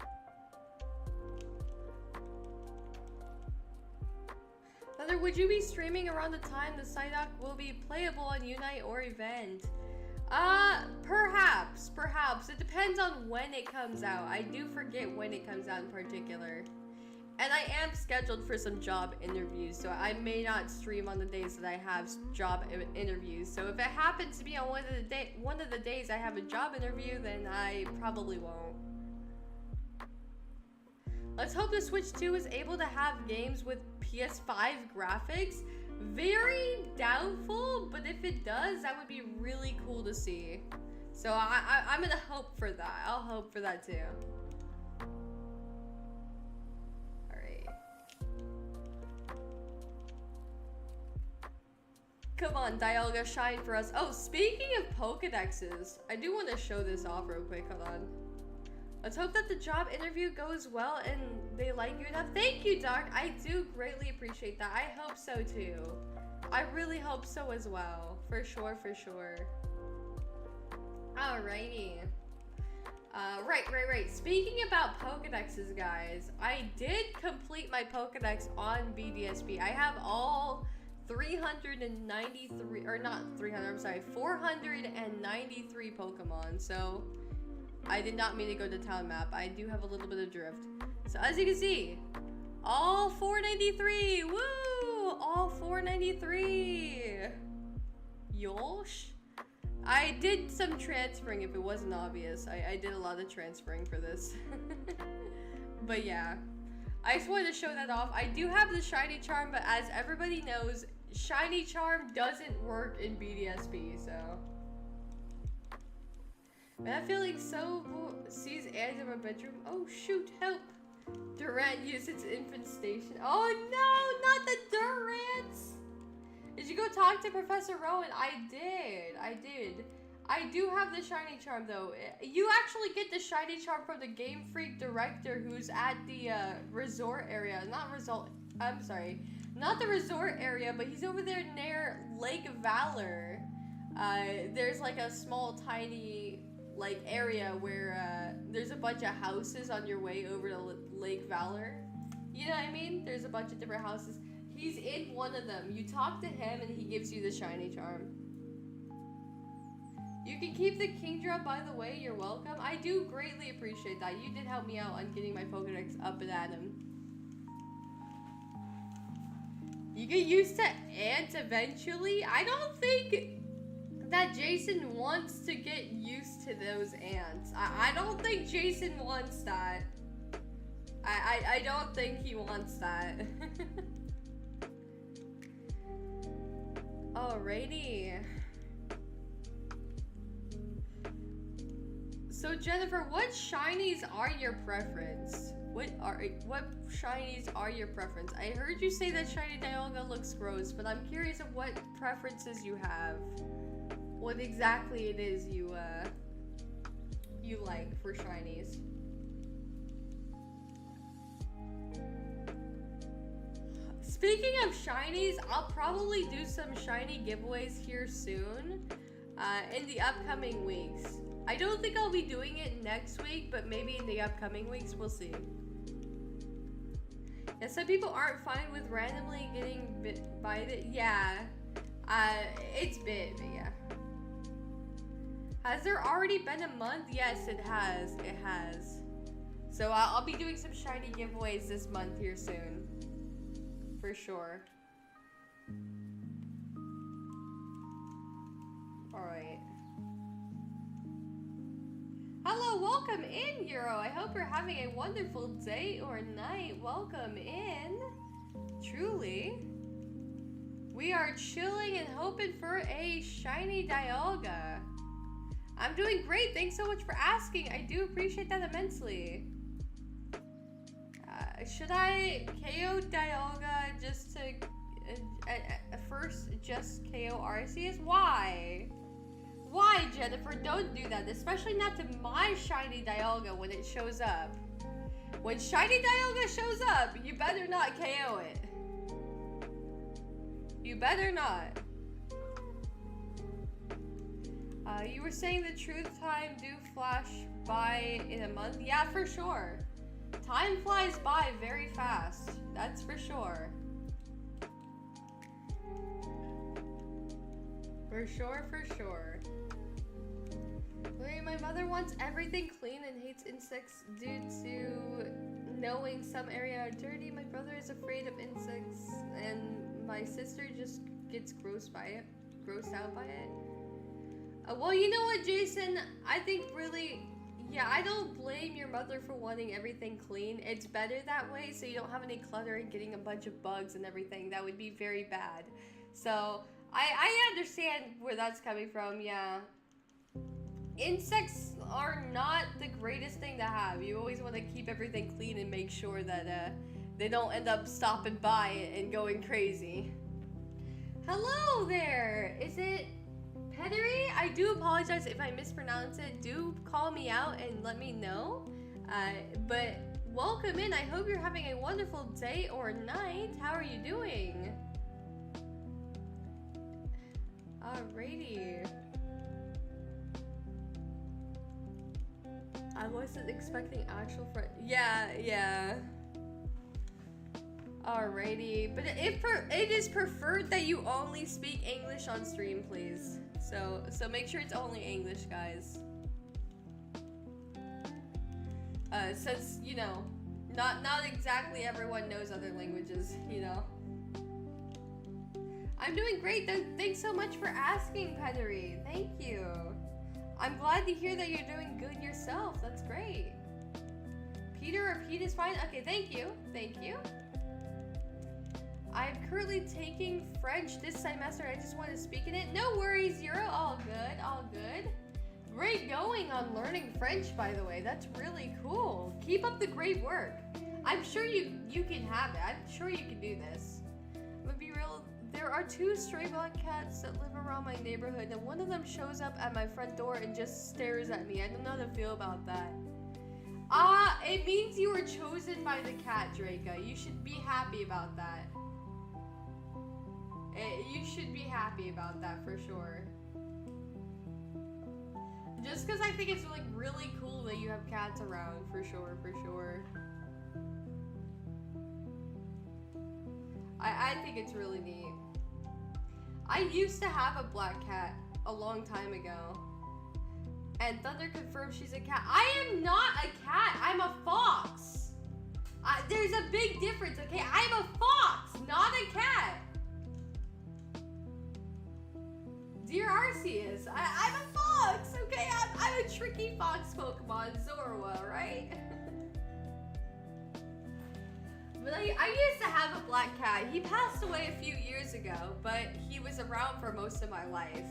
Another, would you be streaming around the time the Psyduck will be playable on Unite or event? Perhaps. It depends on when it comes out. I do forget when it comes out in particular. And I am scheduled for some job interviews, so I may not stream on the days that I have job interviews. So if it happens to be on one of the days I have a job interview, then I probably won't. Let's hope the Switch 2 is able to have games with PS5 graphics. Very doubtful, but if it does, that would be really cool to see. So I'm gonna hope for that. I'll hope for that too. Alright. Come on, Dialga, shine for us. Oh, speaking of Pokedexes, I do want to show this off real quick. Hold on. Let's hope that the job interview goes well and they like you enough. Thank you, Doc. I do greatly appreciate that. I hope so too. I really hope so as well. For sure, for sure. Alrighty. Right. Speaking about Pokedexes, guys, I did complete my Pokedex on BDSP. I have all 393, or not 300, I'm sorry, 493 Pokemon, so I did not mean to go to town map. I do have a little bit of drift. So as you can see, all 493, woo! All 493. Yosh. I did some transferring if it wasn't obvious. I did a lot of transferring for this. But yeah, I just wanted to show that off. I do have the shiny charm, but as everybody knows, shiny charm doesn't work in BDSP, so. Man, I feel like so sees ads in my bedroom. Oh shoot, help. Durant used its infestation. Oh no, not the Durants! Did you go talk to Professor Rowan? I did. I do have the shiny charm though. You actually get the shiny charm from the Game Freak director who's at the resort area. Not the resort area, but he's over there near Lake Valor. There's like a small tiny like area where there's a bunch of houses on your way over to Lake Valor. You know what I mean? There's a bunch of different houses. He's in one of them. You talk to him and he gives you the shiny charm. You can keep the king drop, by the way. You're welcome. I do greatly appreciate that. You did help me out on getting my Pokedex up and at him. You get used to ants eventually. I don't think that Jason wants to get used to those ants. I don't think Jason wants that. I don't think he wants that. Alrighty. So Jennifer, what shinies are your preference? What shinies are your preference? I heard you say that shiny Dialga looks gross, but I'm curious of what preferences you have. What exactly it is you like for shinies. Speaking of shinies, I'll probably do some shiny giveaways here soon, in the upcoming weeks. I don't think I'll be doing it next week, but maybe in the upcoming weeks, we'll see. Yeah, some people aren't fine with randomly getting bit by it. Yeah, it's bit, but yeah. Has there already been a month? Yes, it has. It has. So I'll be doing some shiny giveaways this month here soon. For sure. Alright. Hello, welcome in, Euro. I hope you're having a wonderful day or night. Welcome in. Truly. We are chilling and hoping for a shiny Dialga. I'm doing great. Thanks so much for asking. I do appreciate that immensely. Should I KO Dialga just to first just KO Arceus? Why? Why, Jennifer? Don't do that. Especially not to my shiny Dialga when it shows up. When shiny Dialga shows up, you better not KO it. You better not. You were saying the truth time do flash by in a month? Yeah, for sure. Time flies by very fast. That's for sure. For sure, for sure. My mother wants everything clean and hates insects due to knowing some area are dirty. My brother is afraid of insects and my sister just gets grossed out by it. Well, you know what, Jason? I think really, yeah, I don't blame your mother for wanting everything clean. It's better that way so you don't have any clutter and getting a bunch of bugs and everything. That would be very bad. So, I understand where that's coming from, yeah. Insects are not the greatest thing to have. You always want to keep everything clean and make sure that they don't end up stopping by and going crazy. Hello there! Is it Pedery? I do apologize if I mispronounce it. Do call me out and let me know. But welcome in. I hope you're having a wonderful day or night. How are you doing? Alrighty. I wasn't expecting actual friend. Yeah. Alrighty, but it is preferred that you only speak English on stream, please. So make sure it's only English, guys. Since you know, not exactly everyone knows other languages, you know. I'm doing great. Thanks so much for asking, Pedery. Thank you. I'm glad to hear that you're doing good yourself. That's great. Peter or Pete is fine. Okay, thank you. Thank you. I'm currently taking French this semester. I just want to speak in it. No worries, Euro. All good. All good. Great going on learning French, by the way. That's really cool. Keep up the great work. I'm sure you can have it. I'm sure you can do this. I'm gonna be real. There are 2 stray black cats that live around my neighborhood, and one of them shows up at my front door and just stares at me. I don't know how to feel about that. It means you were chosen by the cat, Draca. You should be happy about that. You should be happy about that for sure. Just because I think it's like really cool that you have cats around, for sure, for sure. I think it's really neat. I used to have a black cat a long time ago. And Thunder confirms she's a cat. I am not a cat, I'm a fox. There's a big difference, okay? I'm a fox, not a cat. Dear Arceus, I'm a fox, okay? I'm a tricky fox Pokemon, Zorua, right? But I used to have a black cat. He passed away a few years ago, but he was around for most of my life.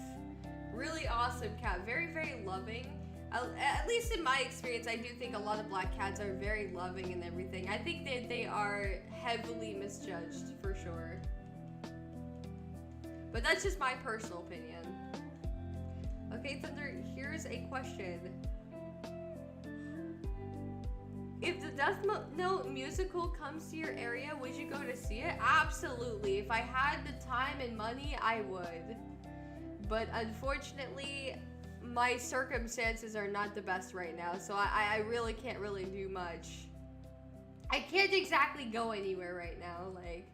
Really awesome cat, very, very loving. At least in my experience, I do think a lot of black cats are very loving and everything. I think that they are heavily misjudged, for sure. But that's just my personal opinion. Okay, Thunder, here's a question. If the Death Note musical comes to your area, would you go to see it? Absolutely. If I had the time and money, I would. But unfortunately, my circumstances are not the best right now, so I really can't really do much. I can't exactly go anywhere right now, like,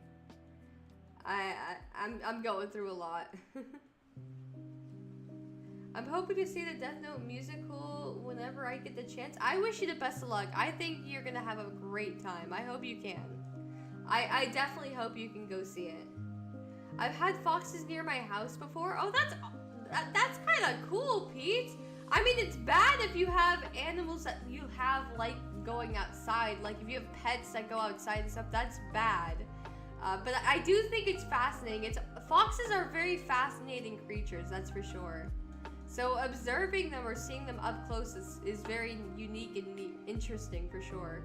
I'm going through a lot. I'm hoping to see the Death Note musical whenever I get the chance. I wish you the best of luck. I think you're gonna have a great time. I hope you can. I definitely hope you can go see it. I've had foxes near my house before. Oh, that's kind of cool, Pete. I mean, it's bad if you have animals that you have, like, going outside. Like, if you have pets that go outside and stuff, that's bad. But I do think it's fascinating. Foxes are very fascinating creatures, that's for sure. So observing them or seeing them up close is very unique and interesting, for sure.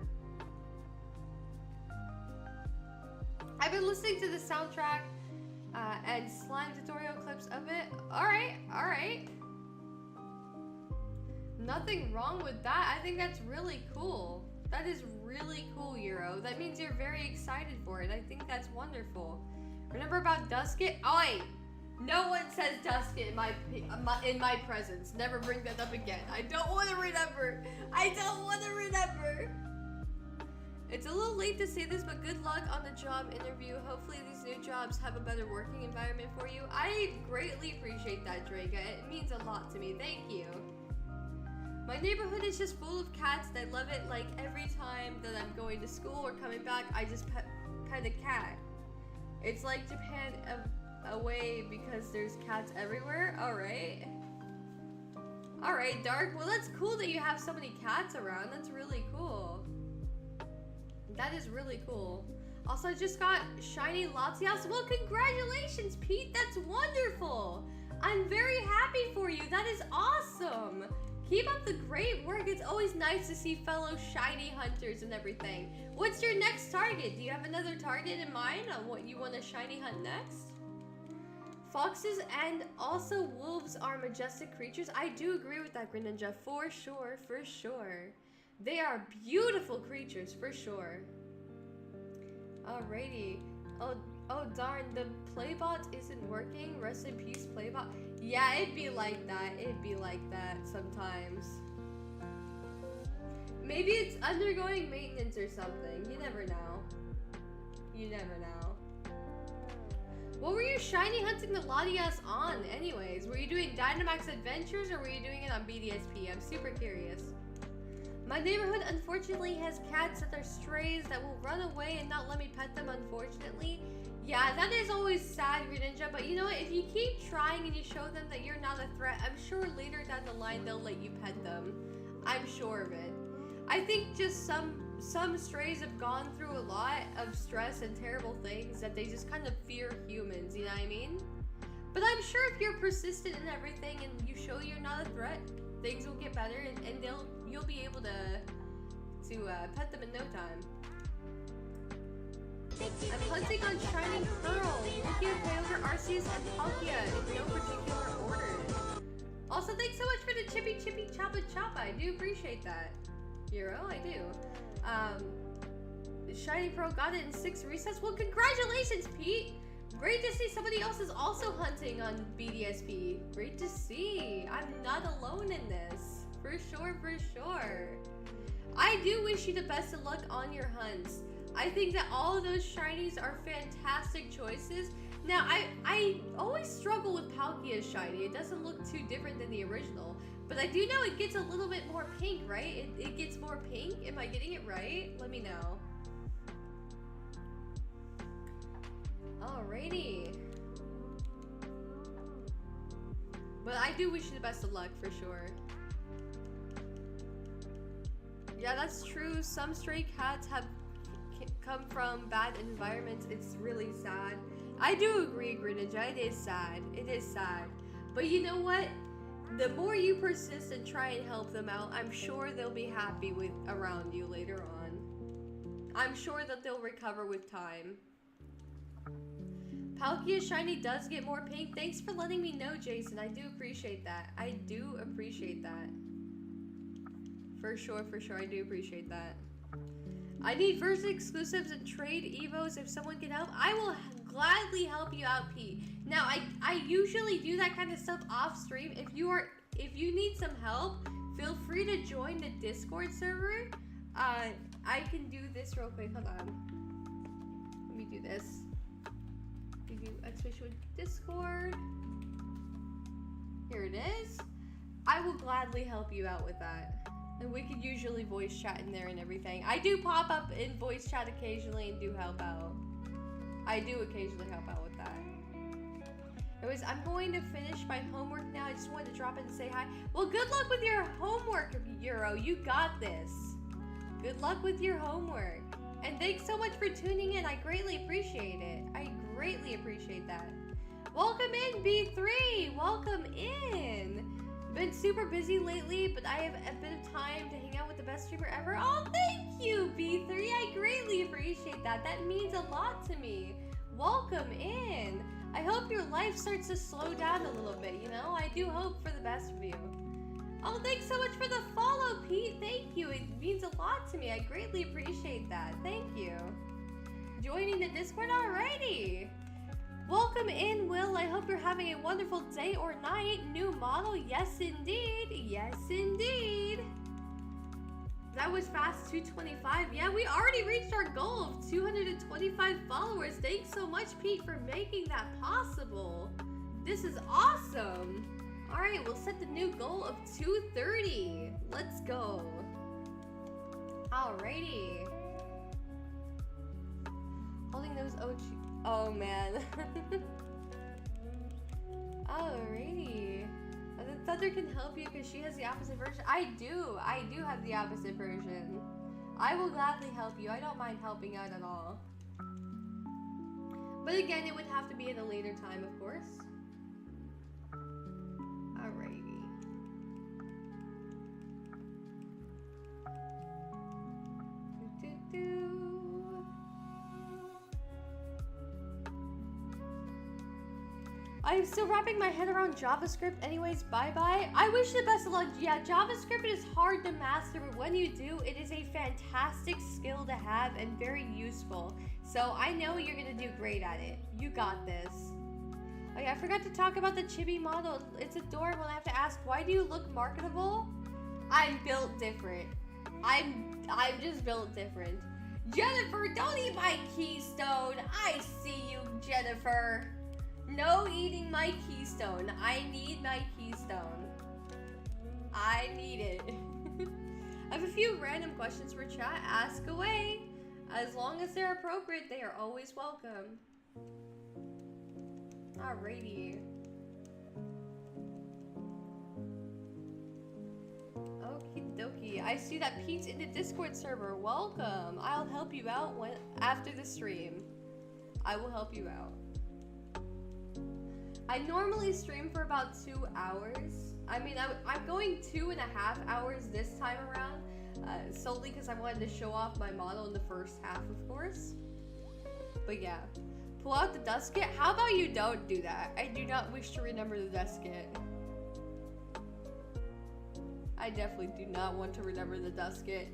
I've been listening to the soundtrack and slime tutorial clips of it. Alright. Nothing wrong with that. I think that's really cool. That is really cool, Euro. That means you're very excited for it. I think that's wonderful. Remember about Dusket? Oh wait, no one says Dusket in my presence. Never bring that up again. I don't want to remember. I don't want to remember. It's a little late to say this, but good luck on the job interview. Hopefully these new jobs have a better working environment for you. I greatly appreciate that, Draca. It means a lot to me. Thank you. My neighborhood is just full of cats and I love it. Like every time that I'm going to school or coming back, I just pet a cat. It's like Japan away because there's cats everywhere. Alright, Dark. Well, that's cool that you have so many cats around. That's really cool. That is really cool. Also, I just got shiny Latias. Well, congratulations, Pete. That's wonderful. I'm very happy for you. That is awesome. Keep up the great work. It's always nice to see fellow shiny hunters and everything. What's your next target? Do you have another target in mind on what you want to shiny hunt next? Foxes and also wolves are majestic creatures. I do agree with that, Greninja. For sure, for sure. They are beautiful creatures, for sure. Alrighty. Oh darn, the Playbot isn't working. Rest in peace, Playbot. Yeah, it'd be like that. It'd be like that sometimes. Maybe it's undergoing maintenance or something. You never know. You never know. What were you shiny hunting the Latias on anyways? Were you doing Dynamax Adventures or were you doing it on BDSP? I'm super curious. My neighborhood unfortunately has cats that are strays that will run away and not let me pet them, unfortunately. Yeah, that is always sad, Greninja, but you know what? If you keep trying and you show them that you're not a threat, I'm sure later down the line they'll let you pet them. I'm sure of it. I think just some strays have gone through a lot of stress and terrible things that they just kind of fear humans, you know what I mean? But I'm sure if you're persistent in everything and you show you're not a threat, things will get better and you'll be able to pet them in no time. I'm hunting on Shining Pearl, looking to play over Arceus and Palkia in no particular order. Also, thanks so much for the chippy choppa choppa. I do appreciate that. Hero, I do. Shining Pearl got it in 6 resets. Well, congratulations, Pete! Great to see somebody else is also hunting on BDSP. Great to see. I'm not alone in this. For sure, for sure. I do wish you the best of luck on your hunts. I think that all of those shinies are fantastic choices. Now, I always struggle with Palkia's shiny. It doesn't look too different than the original. But I do know it gets a little bit more pink, right? It gets more pink. Am I getting it right? Let me know. Alrighty. But I do wish you the best of luck, for sure. Yeah, that's true. Some stray cats have come from bad environments. It's really sad. I do agree, Greninja. It is sad. It is sad. But you know what? The more you persist and try and help them out, I'm sure they'll be happy with around you later on. I'm sure that they'll recover with time. Palkia's shiny does get more pink. Thanks for letting me know, Jason. I do appreciate that. I do appreciate that. For sure, I do appreciate that. I need versus exclusives and trade evos if someone can help. I will gladly help you out, Pete. Now, I usually do that kind of stuff off stream. If you need some help, feel free to join the Discord server. I can do this real quick. Hold on. Let me do this. You do explicit with Discord. Here it is. I will gladly help you out with that. And we could usually voice chat in there and everything. I do pop up in voice chat occasionally and do help out. I do occasionally help out with that. Anyways, I'm going to finish my homework now. I just wanted to drop in and say hi. Well, good luck with your homework, Euro. You got this. Good luck with your homework. And thanks so much for tuning in. I greatly appreciate it. I greatly appreciate that. Welcome in, B3. Welcome in. Been super busy lately, but I have a bit of time to hang out with the best streamer ever. Oh, thank you, B3. I greatly appreciate that. That means a lot to me. Welcome in. I hope your life starts to slow down a little bit, you know? I do hope for the best of you. Oh, thanks so much for the follow, Pete. Thank you. It means a lot to me. I greatly appreciate that. Thank you. Joining the Discord already. Welcome in, Will. I hope you're having a wonderful day or night. New model? Yes, indeed. Yes, indeed. That was fast, 225. Yeah, we already reached our goal of 225 followers. Thanks so much, Pete, for making that possible. This is awesome. All right, we'll set the new goal of 230. Let's go. Alrighty. Holding those OG. Oh man. Alrighty. Thunder can help you because she has the opposite version. I do have the opposite version. I will gladly help you. I don't mind helping out at all. But again, it would have to be at a later time, of course. Alrighty. I'm still wrapping my head around JavaScript anyways, bye-bye. I wish you the best of luck. Yeah, JavaScript is hard to master, but when you do, it is a fantastic skill to have and very useful. So I know you're gonna do great at it. You got this. Oh yeah, I forgot to talk about the chibi model. It's adorable and I have to ask, why do you look marketable? I'm built different. I'm just built different. Jennifer, don't eat my keystone. I see you, Jennifer. No eating my keystone. I need my keystone. I need it. I have a few random questions for chat. Ask away. As long as they're appropriate, they are always welcome. Alrighty. Okie dokie. I see that Pete's in the Discord server. Welcome. I'll help you out after the stream. I will help you out. I normally stream for about 2 hours. I mean, I'm going 2.5 hours this time around, solely because I wanted to show off my model in the first half, of course. But yeah, pull out the dust kit. How about you don't do that? I do not wish to remember the dust kit. I definitely do not want to remember the dust kit.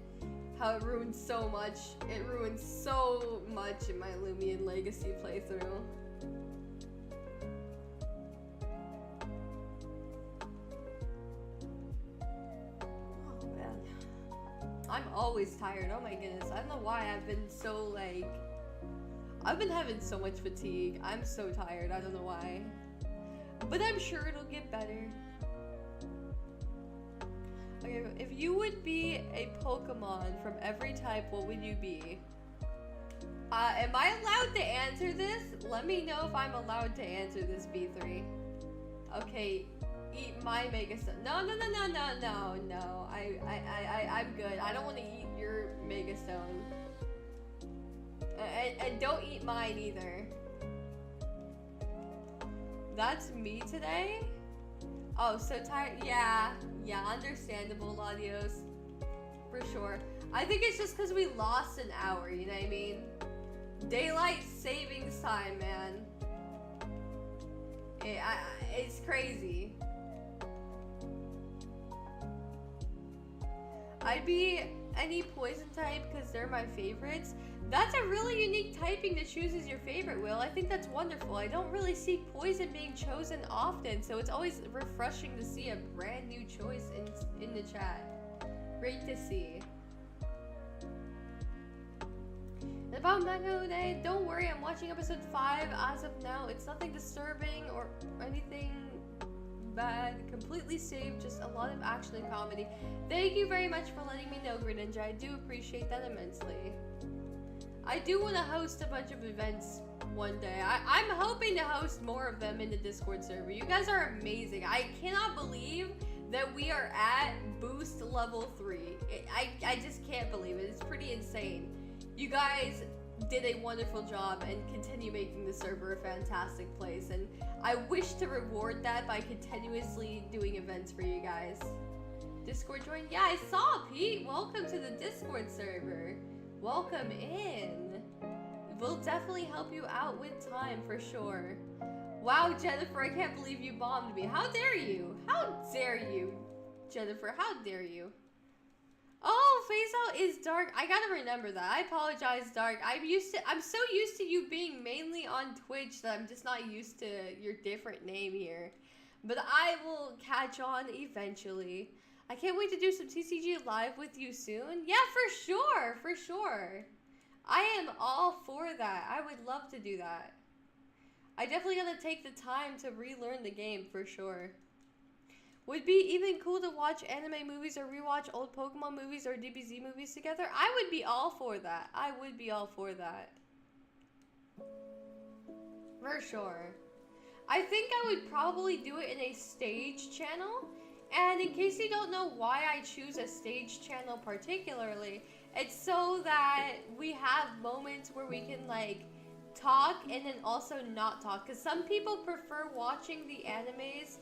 How it ruined so much. It ruined so much in my Lumion Legacy playthrough. always tired. Oh my goodness. I don't know why I've been so like... I've been having so much fatigue. I'm so tired. I don't know why. But I'm sure it'll get better. Okay, if you would be a Pokemon from every type, what would you be? Am I allowed to answer this? Let me know if I'm allowed to answer this, B3. Okay, eat my Megastone. No. I'm good. I don't want to eat your Megastone. And don't eat mine either. That's me today? Oh, so tired. Yeah, understandable, Ladios. For sure. I think it's just because we lost an hour, you know what I mean? Daylight savings time, man. It's crazy. I'd be any poison type because they're my favorites. That's a really unique typing to choose as your favorite, Will. I think that's wonderful. I don't really see poison being chosen often, so it's always refreshing to see a brand new choice in the chat. Great to see. About Mango Day, don't worry, I'm watching episode 5 as of now. It's nothing disturbing or anything bad. Completely safe, just a lot of action and comedy. Thank you very much for letting me know, Greninja. I do appreciate that immensely. I do want to host a bunch of events one day. I'm hoping to host more of them in the Discord server. You guys are amazing. I cannot believe that we are at boost level 3. I just can't believe it. It's pretty insane. You guys did a wonderful job and continue making the server a fantastic place, and I wish to reward that by continuously doing events for you guys. Discord join? Yeah, I saw, Pete. Welcome to the Discord server. Welcome in. We'll definitely help you out with time for sure. Wow, Jennifer, I can't believe you bombed me. How dare you? How dare you, Jennifer? How dare you? Oh, phase out is Dark. I gotta remember that. I apologize, Dark. I'm so used to you being mainly on Twitch that I'm just not used to your different name here. But I will catch on eventually. I can't wait to do some TCG live with you soon. Yeah, for sure, for sure. I am all for that. I would love to do that. I definitely gotta take the time to relearn the game for sure. Would be even cool to watch anime movies or rewatch old Pokemon movies or DBZ movies together. I would be all for that. I would be all for that. For sure. I think I would probably do it in a stage channel. And in case you don't know why I choose a stage channel particularly, it's so that we have moments where we can like talk and then also not talk. Because some people prefer watching the animes,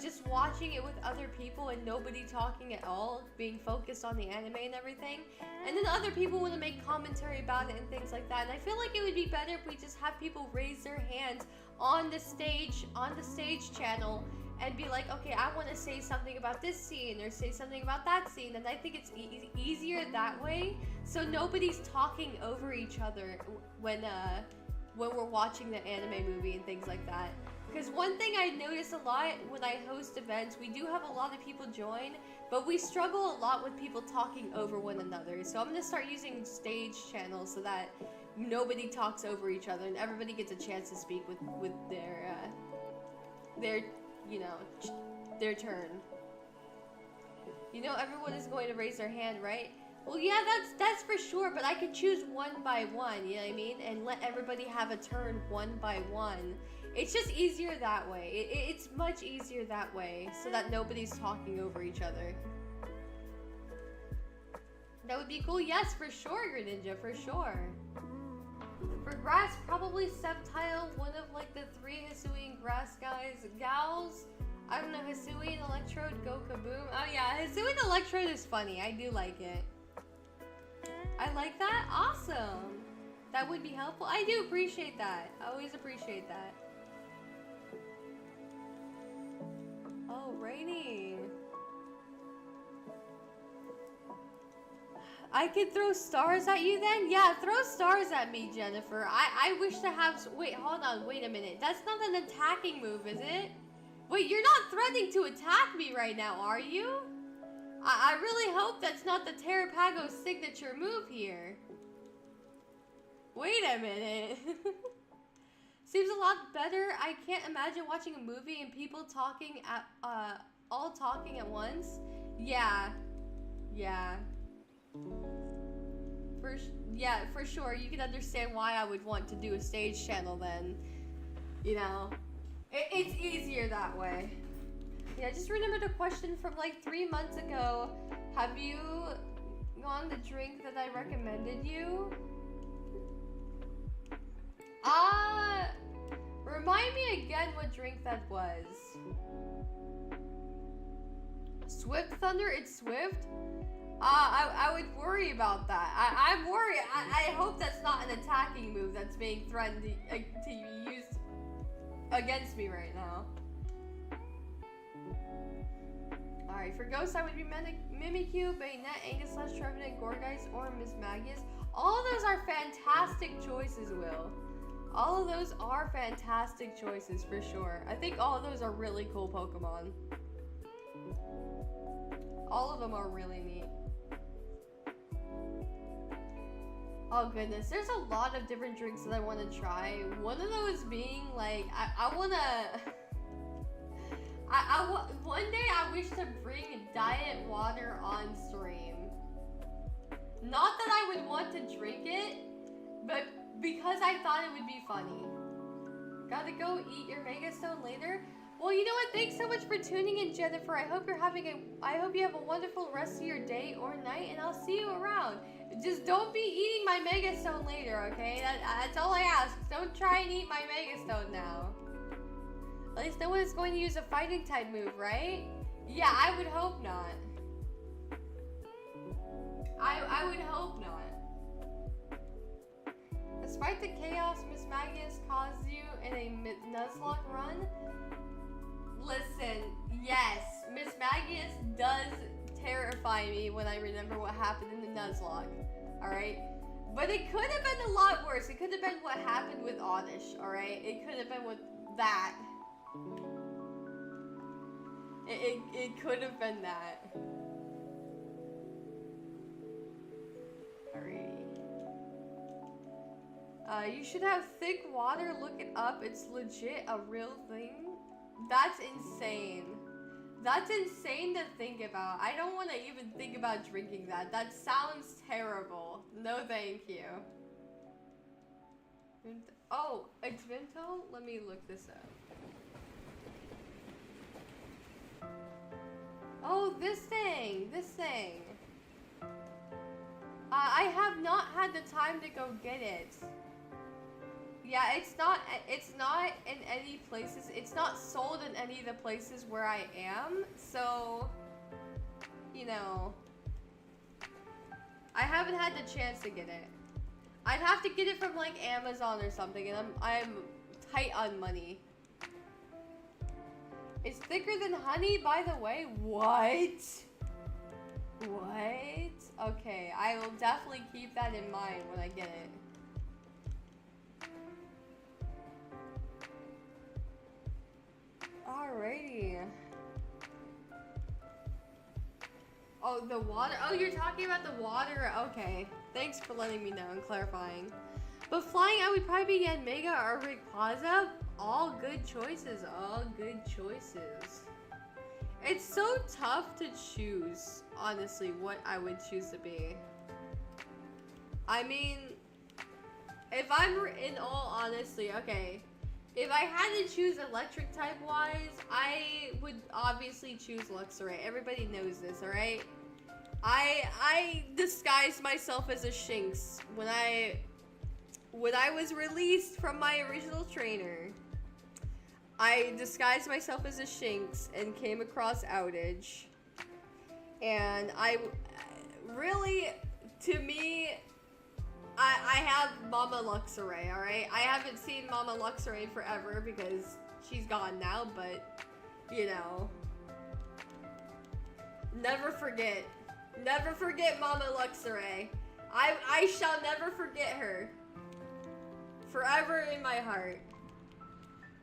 just watching it with other people and nobody talking at all, being focused on the anime and everything. And then other people want to make commentary about it and things like that. And I feel like it would be better if we just have people raise their hands on the stage channel and be like, okay, I want to say something about this scene or say something about that scene. And I think it's easier that way, so nobody's talking over each other when we're watching the anime movie and things like that. Because one thing I notice a lot when I host events, we do have a lot of people join, but we struggle a lot with people talking over one another. So I'm going to start using stage channels so that nobody talks over each other and everybody gets a chance to speak with their you know, their turn. You know, everyone is going to raise their hand, right? Well, yeah, that's for sure, but I could choose one by one, you know what I mean? And let everybody have a turn one by one. It's just easier that way. It's much easier that way, so that nobody's talking over each other. That would be cool. Yes, for sure, Greninja, for sure. For grass, probably Sceptile, one of like the 3 Hisuian grass gals. I don't know, Hisuian Electrode, go kaboom. Oh yeah, Hisuian Electrode is funny. I do like it. I like that? Awesome. That would be helpful. I do appreciate that. I always appreciate that. Alrighty. I could throw stars at you then? Yeah, throw stars at me, Jennifer. I wish to have... Wait, hold on. Wait a minute. That's not an attacking move, is it? Wait, you're not threatening to attack me right now, are you? I really hope that's not the Terrapago's signature move here. Wait a minute. Seems a lot better. I can't imagine watching a movie and people talking at, all talking at once. Yeah. Yeah. For sure. You can understand why I would want to do a stage channel then. You know, it's easier that way. Yeah, just remember the question from like 3 months ago. Have you gone the drink that I recommended you? Remind me again what drink that was. Swift Thunder? It's Swift? I would worry about that. I'm worried. I hope that's not an attacking move that's being threatened to be used against me right now. Alright, for Ghost I would be Mimikyu, Bayonet, Angus Slash, Trevenant, Gorgeist, or Miss Magius. All of those are fantastic choices, Will. All of those are fantastic choices for sure. I think all of those are really cool Pokemon. All of them are really neat. Oh goodness, there's a lot of different drinks that I want to try. One of those being like, I want to... one day I wish to bring diet water on stream. Not that I would want to drink it, but because I thought it would be funny. Gotta go eat your Mega Stone later? Well, you know what? Thanks so much for tuning in, Jennifer. I hope you have a wonderful rest of your day or night, and I'll see you around. Just don't be eating my Mega Stone later, okay? That's all I ask. Don't try and eat my Mega Stone now. At least no one is going to use a fighting type move, right? Yeah, I would hope not. I would hope not. Despite the chaos Miss Magius caused you in a Nuzlocke run, listen, yes, Miss Magius does terrify me when I remember what happened in the Nuzlocke, alright? But it could have been a lot worse. It could have been what happened with Oddish, alright? It could have been with that. It could have been that. Alrighty. You should have thick water. Look it up. It's legit a real thing. That's insane. That's insane to think about. I don't want to even think about drinking that. That sounds terrible. No, thank you. Oh, it's Vimto? Let me look this up. Oh, this thing. This thing. I have not had the time to go get it. Yeah, it's not in any places. It's not sold in any of the places where I am. So, you know, I haven't had the chance to get it. I'd have to get it from like Amazon or something, and I'm tight on money. It's thicker than honey, by the way. What? What? Okay, I will definitely keep that in mind when I get it. Alrighty. Oh, the water. Oh, you're talking about the water. Okay. Thanks for letting me know and clarifying. But flying, I would probably be at Mega or Rayquaza. All good choices. All good choices. It's so tough to choose, honestly, what I would choose to be. I mean, if I'm in all honesty, okay. If I had to choose electric type wise, I would obviously choose Luxray. Everybody knows this, alright? I disguised myself as a Shinx when I was released from my original trainer. I disguised myself as a Shinx and came across Outage. And I really, to me, I have Mama Luxray, alright? I haven't seen Mama Luxray forever because she's gone now, but, you know. Never forget. Never forget Mama Luxray. I shall never forget her. Forever in my heart.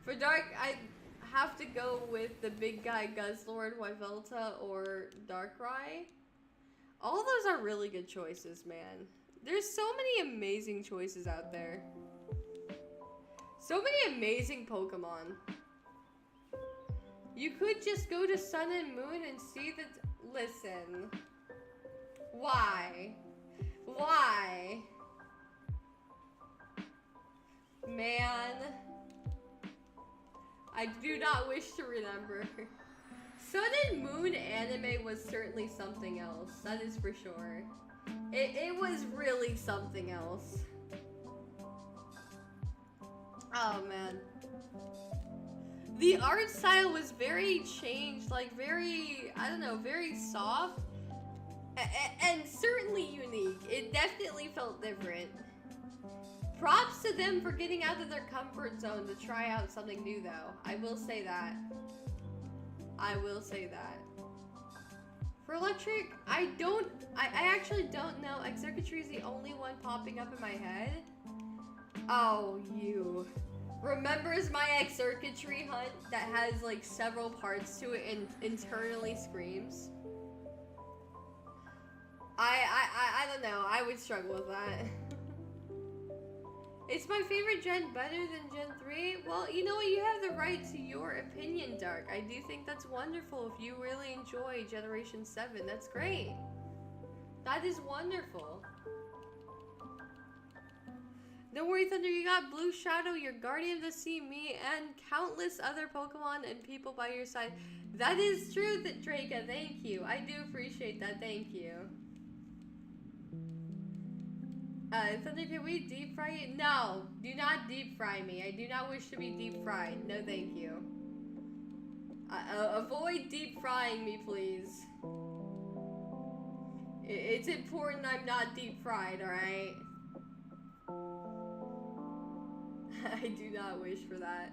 For Dark, have to go with the big guy Guzzlord, Wyvelta, or Darkrai. All those are really good choices, man. There's so many amazing choices out there. So many amazing Pokemon. You could just go to Sun and Moon and see that. Listen. Why? Why? Man. I do not wish to remember. Sun and Moon anime was certainly something else. That is for sure. It was really something else. Oh man. The art style was very changed, like very, I don't know, very soft. And certainly unique. It definitely felt different. Props to them for getting out of their comfort zone to try out something new though. I will say that. I will say that. For electric, I actually don't know. Exarcatry is the only one popping up in my head. Oh, you. Remembers my Exarcatry hunt that has like several parts to it and internally screams. I don't know. I would struggle with that. Is my favorite gen better than Gen 3? Well, you know what? You have the right to your opinion, Dark. I do think that's wonderful if you really enjoy Generation 7. That's great. That is wonderful. Don't worry, Thunder. You got Blue Shadow, your guardian to see me, and countless other Pokemon and people by your side. That is true, Draca. Thank you. I do appreciate that. Thank you. Thunder, can we deep fry you? No, do not deep fry me. I do not wish to be deep fried. No, thank you. Avoid deep frying me, please. It's important I'm not deep fried, alright? I do not wish for that.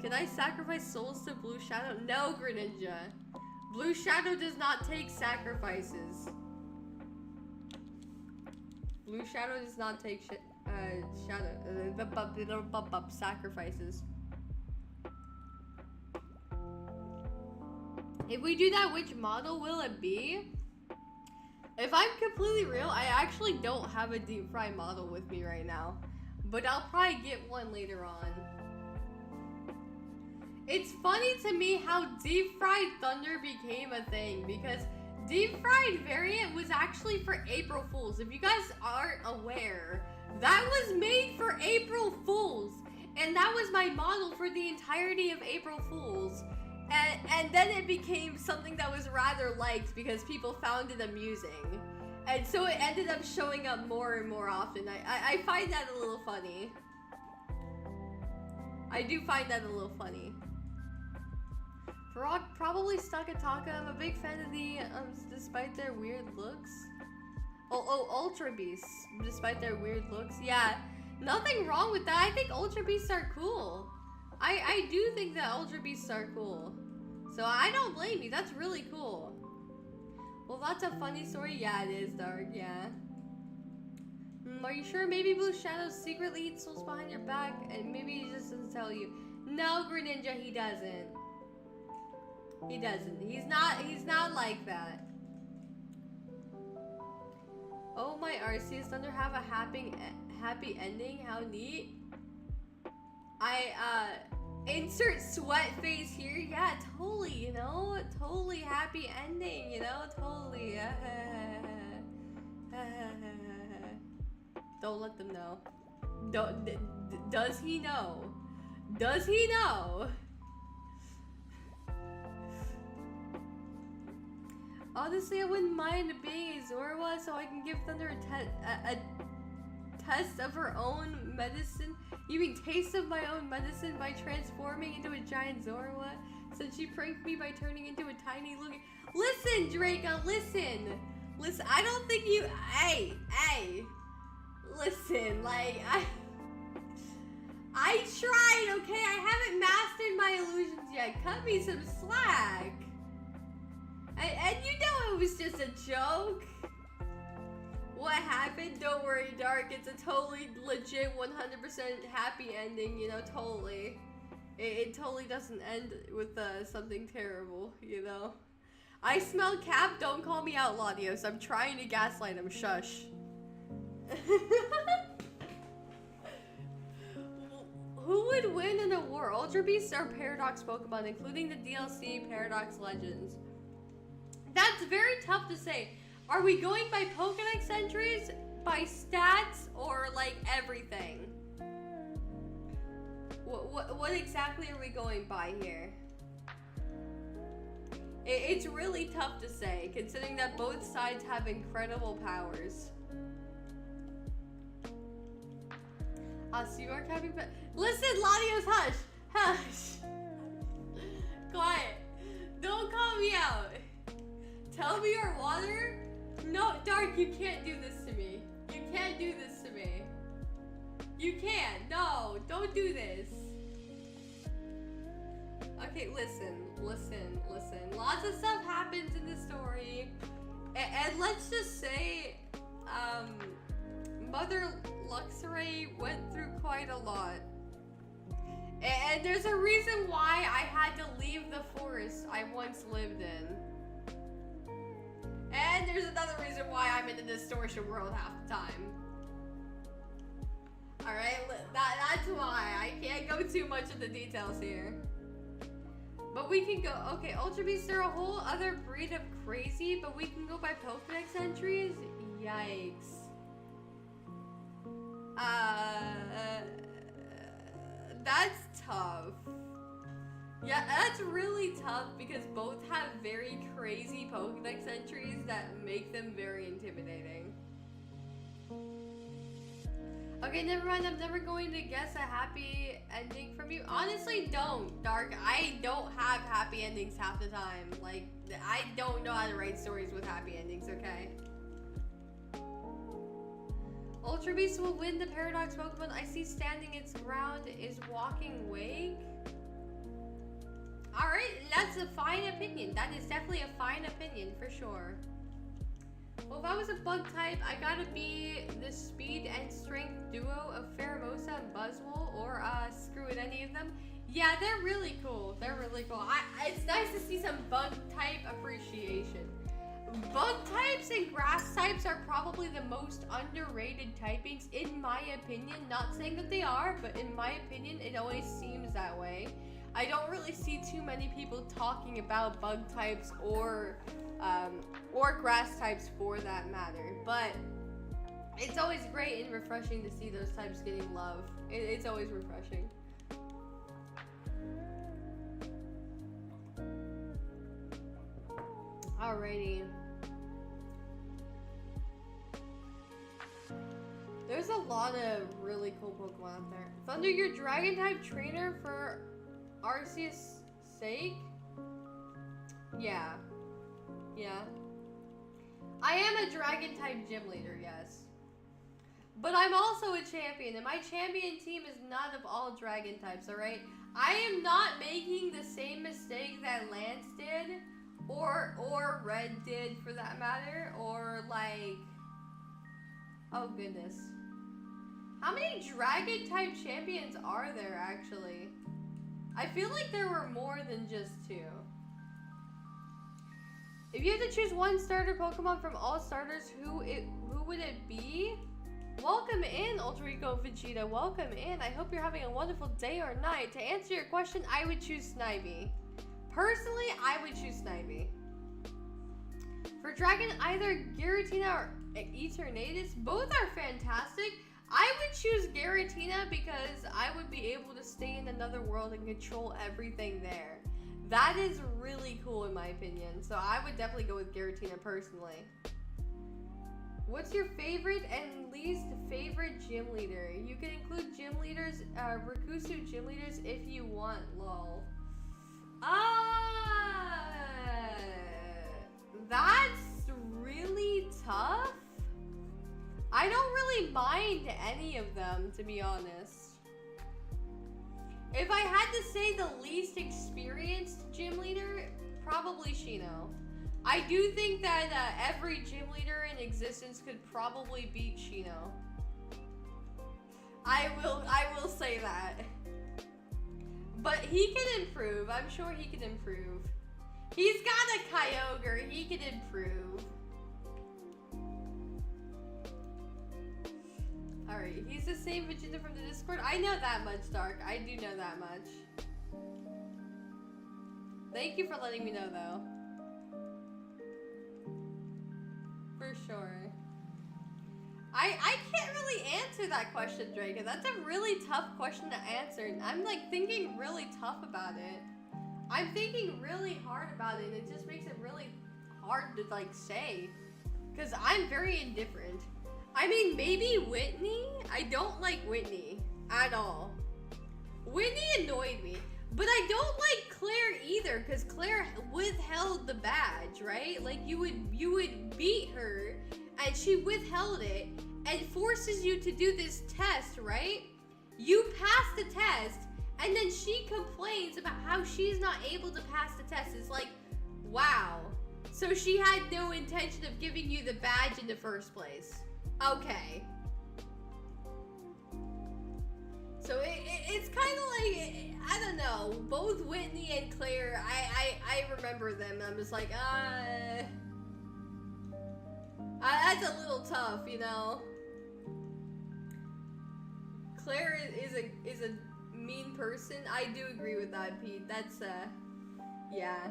Can I sacrifice souls to Blue Shadow? No, Greninja. Blue Shadow does not take sacrifices. Blue Shadow does not take sacrifices. If we do that, which model will it be? If I'm completely real, I actually don't have a deep fry model with me right now. But I'll probably get one later on. It's funny to me how deep fried Thunder became a thing because deep fried variant was actually for April Fools. If you guys aren't aware, that was made for April Fools. And that was my model for the entirety of April Fools. And then it became something that was rather liked because people found it amusing. And so it ended up showing up more and more often. I find that a little funny. I do find that a little funny. Frog probably Stakataka. I'm a big fan of the, despite their weird looks. Oh, Ultra Beasts, despite their weird looks. Yeah, nothing wrong with that. I think Ultra Beasts are cool. I do think that Ultra Beasts are cool. So I don't blame you. That's really cool. Well, that's a funny story. Yeah, it is, Dark. Yeah. Are you sure? Maybe Blue Shadow secretly eats souls behind your back, and maybe he just doesn't tell you. No, Greninja, he doesn't. He doesn't. He's not like that. Oh, my Arceus Thunder have a happy ending. How neat. Insert sweat face here. Yeah, totally, you know? Totally happy ending, you know? Totally. Don't let them know. Does he know? Does he know? Honestly, I wouldn't mind being a Zorua so I can give Thunder a test of her own medicine. You mean taste of my own medicine by transforming into a giant Zorua? Since she pranked me by turning into a tiny looking... Listen, Draco, listen! Listen, I don't think you... Hey! Listen, like, I tried, okay? I haven't mastered my illusions yet. Cut me some slack. And you know it was just a joke. What happened? Don't worry, Dark. It's a totally legit 100% happy ending, you know, totally. It totally doesn't end with something terrible, you know. I smell Cap, don't call me out, Latios. I'm trying to gaslight him, shush. Who would win in a war? Ultra Beasts or Paradox Pokemon, including the DLC Paradox Legends? That's very tough to say. Are we going by Pokedex entries, by stats, or like everything? What exactly are we going by here? It's really tough to say, considering that both sides have incredible powers. So you are capping, but listen, Latios, hush, hush. Quiet. Don't call me out. Tell me your water. No, Dark, you can't do this to me. You can't do this to me. You can't. No, don't do this. Okay, listen. Lots of stuff happens in the story. And let's just say, Mother Luxray went through quite a lot. And there's a reason why I had to leave the forest I once lived in. And there's another reason why I'm in the distortion world half the time. Alright, that's why. I can't go too much into the details here. But we can go, okay, Ultra Beasts are a whole other breed of crazy, but we can go by Pokedex entries? Yikes. That's tough. Yeah, that's really tough because both have very crazy Pokedex entries that make them very intimidating. Okay, never mind. I'm never going to guess a happy ending from you. Honestly, don't, Dark. I don't have happy endings half the time. Like, I don't know how to write stories with happy endings, okay? Ultra Beast will win the Paradox Pokemon I see standing its ground is Walking Wake. Alright, that's a fine opinion. That is definitely a fine opinion, for sure. Well, if I was a bug type, I gotta be the speed and strength duo of Pheromosa and Buzzwole, or screw it, any of them. Yeah, they're really cool. They're really cool. It's nice to see some bug type appreciation. Bug types and grass types are probably the most underrated typings, in my opinion. Not saying that they are, but in my opinion, it always seems that way. I don't really see too many people talking about bug types or grass types for that matter, but it's always great and refreshing to see those types getting love. It's always refreshing. Alrighty. There's a lot of really cool Pokemon out there. Thunder, your dragon type trainer for Arceus' sake? Yeah. Yeah. I am a dragon type gym leader, yes. But I'm also a champion, and my champion team is not of all dragon types, alright? I am not making the same mistake that Lance did, or Red did for that matter, or like, oh goodness. How many dragon type champions are there actually? I feel like there were more than just 2. If you had to choose one starter Pokemon from all starters, who would it be? Welcome in, Ultra Rico Vegeta. Welcome in. I hope you're having a wonderful day or night. To answer your question, I would choose Snivy. Personally, I would choose Snivy. For Dragon, either Giratina or Eternatus, both are fantastic. I would choose Giratina because I would be able to stay in another world and control everything there. That is really cool in my opinion. So I would definitely go with Giratina personally. What's your favorite and least favorite gym leader? You can include gym leaders, Rukusu gym leaders if you want, lol. That's really tough. I don't really mind any of them, to be honest. If I had to say the least experienced gym leader, probably Shino. I do think that every gym leader in existence could probably beat Shino. I will say that. But he can improve. I'm sure he can improve. He's got a Kyogre. He can improve. Alright, he's the same Vegeta from the Discord. I know that much, Dark. I do know that much. Thank you for letting me know, though. For sure. I can't really answer that question, Draco. That's a really tough question to answer. I'm like thinking really tough about it. I'm thinking really hard about it. It just makes it really hard to like say. Because I'm very indifferent. I mean, maybe Whitney? I don't like Whitney at all. Whitney annoyed me. But I don't like Claire either, because Claire withheld the badge, right? Like you would beat her, and she withheld it, and forces you to do this test, right? You pass the test, and then she complains about how she's not able to pass the test. It's like, wow. So she had no intention of giving you the badge in the first place. Okay. So it's kind of like, I don't know, both Whitney and Claire, I remember them. I'm just like, that's a little tough, you know? Claire is a mean person. I do agree with that, Pete. That's, yeah.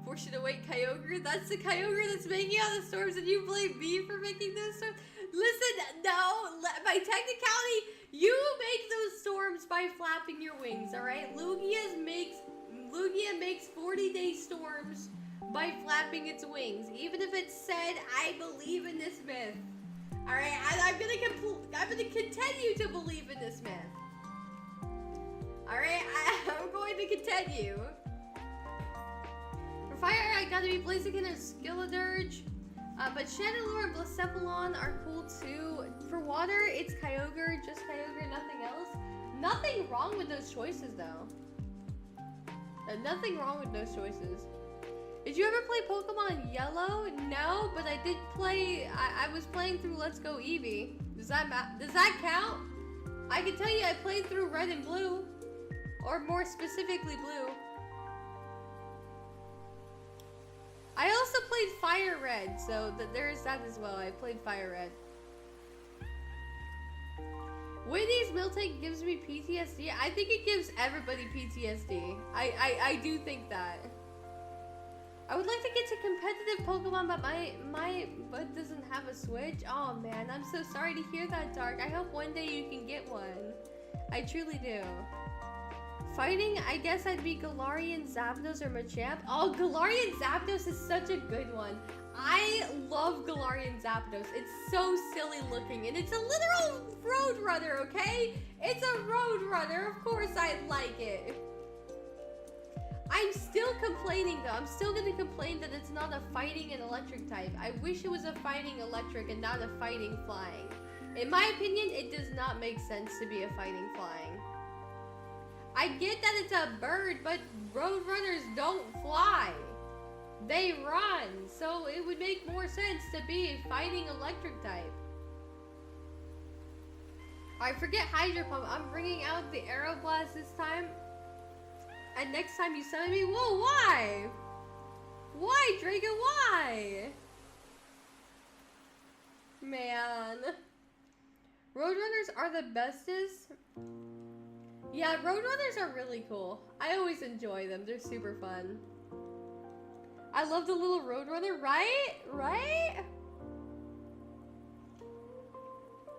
Force you to wait, Kyogre? That's the Kyogre that's making all the storms, and you blame me for making those storms? Listen, no, by technicality, you make those storms by flapping your wings, alright? Lugia makes 40-day storms by flapping its wings, even if it said, I believe in this myth. Alright, I'm gonna continue to believe in this myth. Alright, I'm going to continue. For fire, I gotta be Blaziken or Skilledirge. But Chandelure and Blacephalon are cool too. For water, it's Kyogre, just Kyogre, nothing else. Nothing wrong with those choices though. Nothing wrong with those choices. Did you ever play Pokemon Yellow? No, but I did play, I was playing through Let's Go Eevee. Does that count? I can tell you I played through Red and Blue. Or more specifically Blue. I also played Fire Red, so there is that as well. I played Fire Red. Whitney's Miltank gives me PTSD. I think it gives everybody PTSD. I do think that. I would like to get to competitive Pokemon, but my butt doesn't have a Switch. Oh man, I'm so sorry to hear that, Dark. I hope one day you can get one. I truly do. Fighting, I guess I'd be Galarian, Zapdos, or Machamp. Oh, Galarian Zapdos is such a good one. I love Galarian Zapdos. It's so silly looking, and it's a literal Roadrunner, okay? It's a Roadrunner. Of course I like it. I'm still complaining, though. I'm still going to complain that it's not a fighting and electric type. I wish it was a fighting electric and not a fighting flying. In my opinion, it does not make sense to be a fighting flying. I get that it's a bird, but Roadrunners don't fly. They run, so it would make more sense to be a fighting electric type. I forget Hydro Pump. I'm bringing out the Aeroblast this time. And next time you summon me, whoa, why? Why, Draco, why? Man. Roadrunners are the bestest. Yeah, Roadrunners are really cool. I always enjoy them. They're super fun. I love the little Roadrunner, right? Right?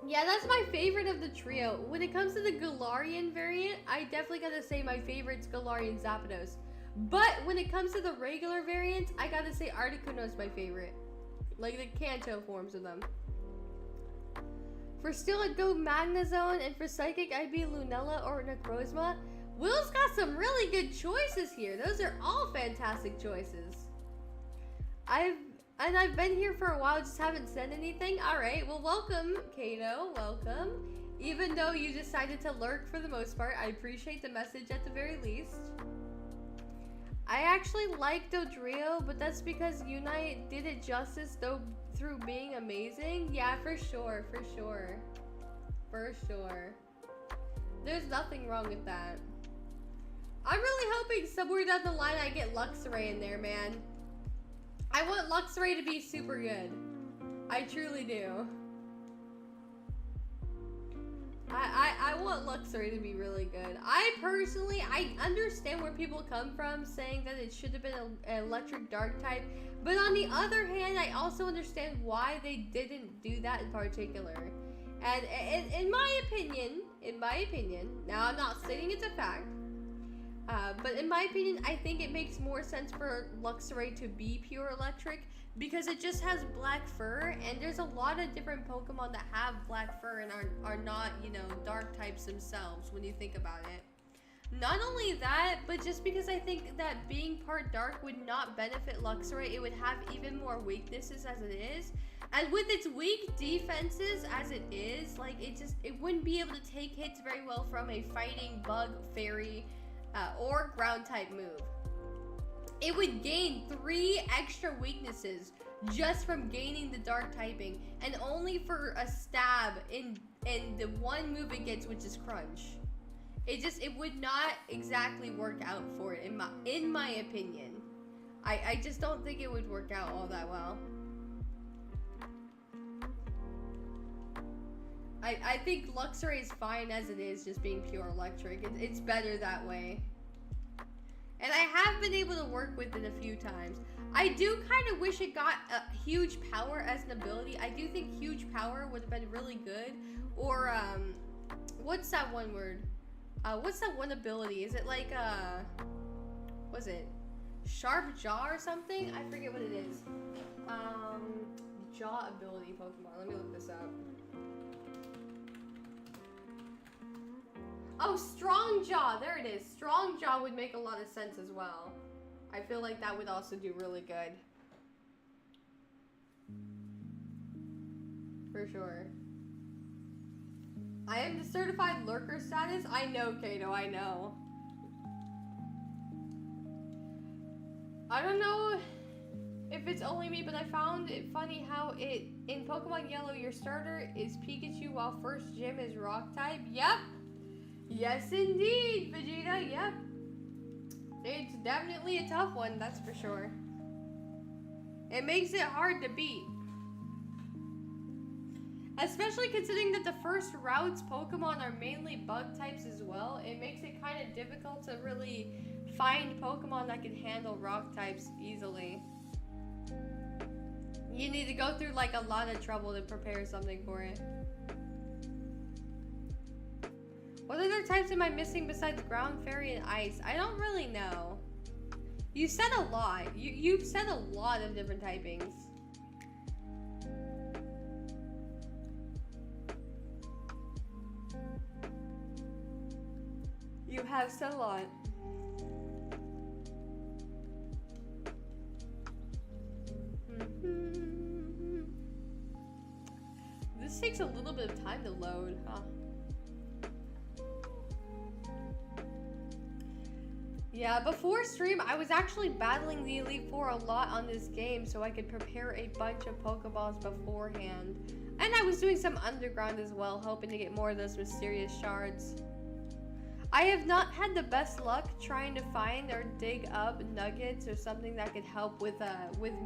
Yeah, that's my favorite of the trio. When it comes to the Galarian variant, I definitely gotta say my favorite's Galarian Zapdos. But when it comes to the regular variant, I gotta say Articuno's my favorite. Like the Kanto forms of them. For Steel, I'd go Magnezone, and for Psychic, I'd be Lunella or Necrozma. Will's got some really good choices here. Those are all fantastic choices. I've been here for a while, just haven't said anything. Alright, well welcome, Kato, welcome. Even though you decided to lurk for the most part, I appreciate the message at the very least. I actually like Dodrio, but that's because Unite did it justice though through being amazing. Yeah, for sure, for sure. For sure. There's nothing wrong with that. I'm really hoping somewhere down the line I get Luxray in there, man. I want Luxray to be super good. I truly do. I want Luxray to be really good. I understand where people come from saying that it should have been an electric dark type, but on the other hand, I also understand why they didn't do that in particular. And in my opinion, now I'm not stating it's a fact, but in my opinion, I think it makes more sense for Luxray to be pure electric because it just has black fur, and there's a lot of different Pokemon that have black fur and are not, you know, dark types themselves when you think about it. Not only that, but just because I think that being part dark would not benefit Luxray, it would have even more weaknesses as it is. And with its weak defenses as it is, like, it wouldn't be able to take hits very well from a fighting, bug, fairy, or ground type move. It would gain 3 extra weaknesses just from gaining the dark typing, and only for a stab in the one move it gets, which is Crunch. It would not exactly work out for it in my opinion. I just don't think it would work out all that well. I think Luxray is fine as it is, just being pure electric. It's better that way. And I have been able to work with it a few times. I do kind of wish it got huge power as an ability. I do think huge power would have been really good. Or, what's that one word? What's that one ability? Is it like, what's it? Sharp Jaw or something? I forget what it is. Jaw ability Pokemon. Let me look this up. Oh, Strong Jaw. There it is. Strong Jaw would make a lot of sense as well. I feel like that would also do really good. For sure. I am the certified lurker status. I know, Kato. I know. I don't know if it's only me, but I found it funny how in Pokemon Yellow, your starter is Pikachu while first gym is Rock type. Yep. Yes, indeed, Vegeta. Yep. It's definitely a tough one, that's for sure. It makes it hard to beat. Especially considering that the first routes Pokemon are mainly bug types as well. It makes it kind of difficult to really find Pokemon that can handle rock types easily. You need to go through like a lot of trouble to prepare something for it. What other types am I missing besides ground, fairy, and ice? I don't really know. You said a lot. You've said a lot of different typings. You have said a lot. This takes a little bit of time to load, huh? Yeah, before stream, I was actually battling the Elite Four a lot on this game so I could prepare a bunch of Pokeballs beforehand. And I was doing some underground as well, hoping to get more of those mysterious shards. I have not had the best luck trying to find or dig up nuggets or something that could help with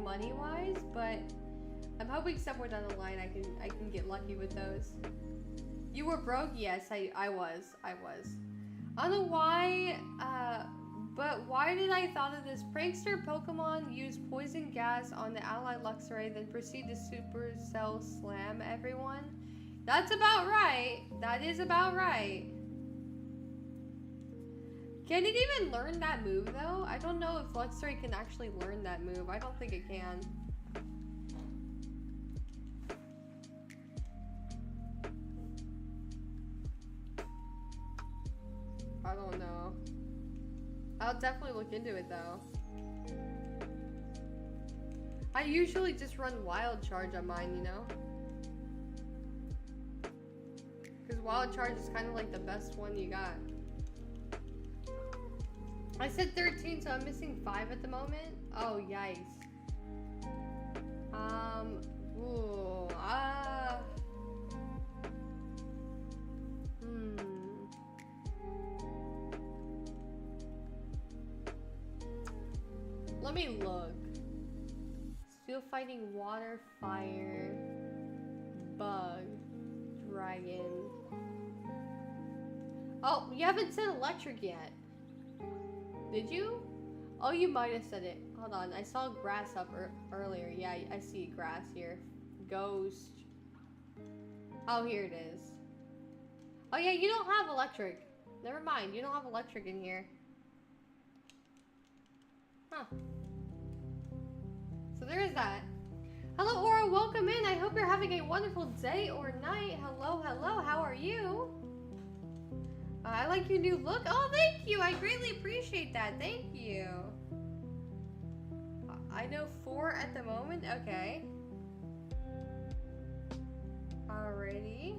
money-wise, but I'm hoping somewhere down the line I can get lucky with those. You were broke? Yes, I was. I don't know why, but why did I thought of this? Prankster Pokemon use poison gas on the ally Luxray, then proceed to Supercell Slam everyone? That's about right. That is about right. Can it even learn that move, though? I don't know if Luxray can actually learn that move. I don't think it can. I don't know. I'll definitely look into it, though. I usually just run Wild Charge on mine, you know? Because Wild Charge is kind of like the best one you got. I said 13, so I'm missing 5 at the moment. Oh, yikes. Ooh, Let me look. Still fighting water, fire, bug, dragon. Oh, you haven't said electric yet. Did you? Oh, you might have said it. Hold on, I saw grass up earlier. Yeah, I see grass here. Ghost. Oh, here it is. Oh yeah, you don't have electric. Never mind, you don't have electric in here. Huh. So there is that. Hello, Aura, welcome in. I hope you're having a wonderful day or night. Hello, hello, how are you? I like your new look. Oh, thank you. I greatly appreciate that. Thank you. I know 4 at the moment. Okay. Alrighty.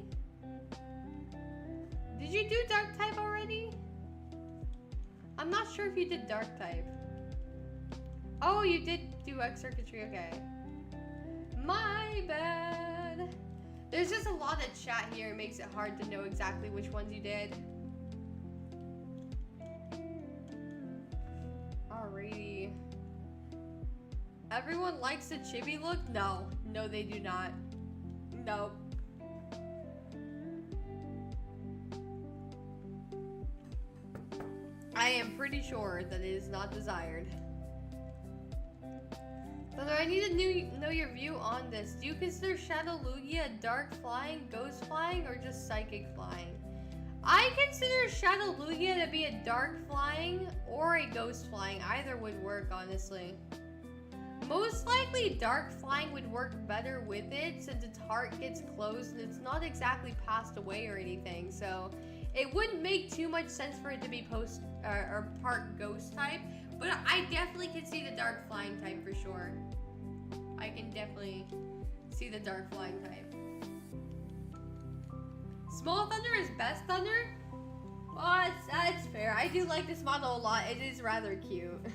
Did you do dark type already? I'm not sure if you did dark type. Oh, you did do X circuitry. Okay. My bad. There's just a lot of chat here. It makes it hard to know exactly which ones you did. Alrighty. Everyone likes the chibi look? No. No, they do not. Nope. I am pretty sure that it is not desired. Thunder, I need to know your view on this. Do you consider Shadow Lugia dark flying, ghost flying, or just psychic flying? I consider Shadow Lugia to be a dark flying or a ghost flying. Either would work, honestly. Most likely dark flying would work better with it since its heart gets closed and it's not exactly passed away or anything. So it wouldn't make too much sense for it to be or part ghost type. But I definitely can see the dark flying type for sure. I can definitely see the dark flying type. Small Thunder is best Thunder? Oh, that's fair. I do like this model a lot. It is rather cute.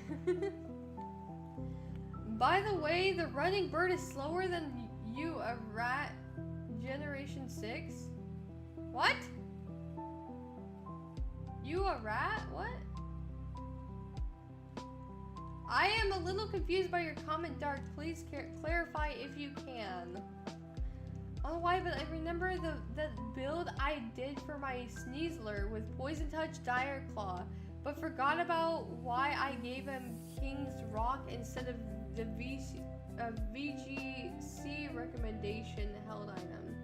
By the way, the running bird is slower than you, a rat generation 6? What? You a rat? What? I am a little confused by your comment, Dark. Please clarify if you can. Oh, why? But I remember the build I did for my Sneasler with Poison Touch, Dire Claw, but forgot about why I gave him King's Rock instead of the VGC recommendation held item.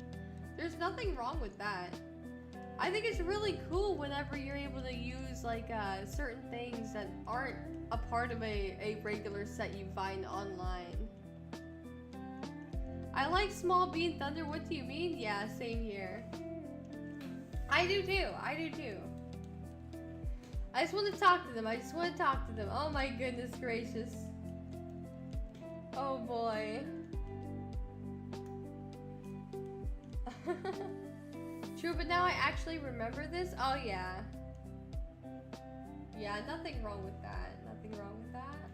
There's nothing wrong with that. I think it's really cool whenever you're able to use like certain things that aren't a part of a regular set you find online. I like Small Bean Thunder. What do you mean? Yeah, same here. I do too. I do too. I just want to talk to them. I just want to talk to them. Oh my goodness gracious. Oh boy. True, but now I actually remember this. Oh yeah. Yeah, nothing wrong with that. Nothing wrong with that.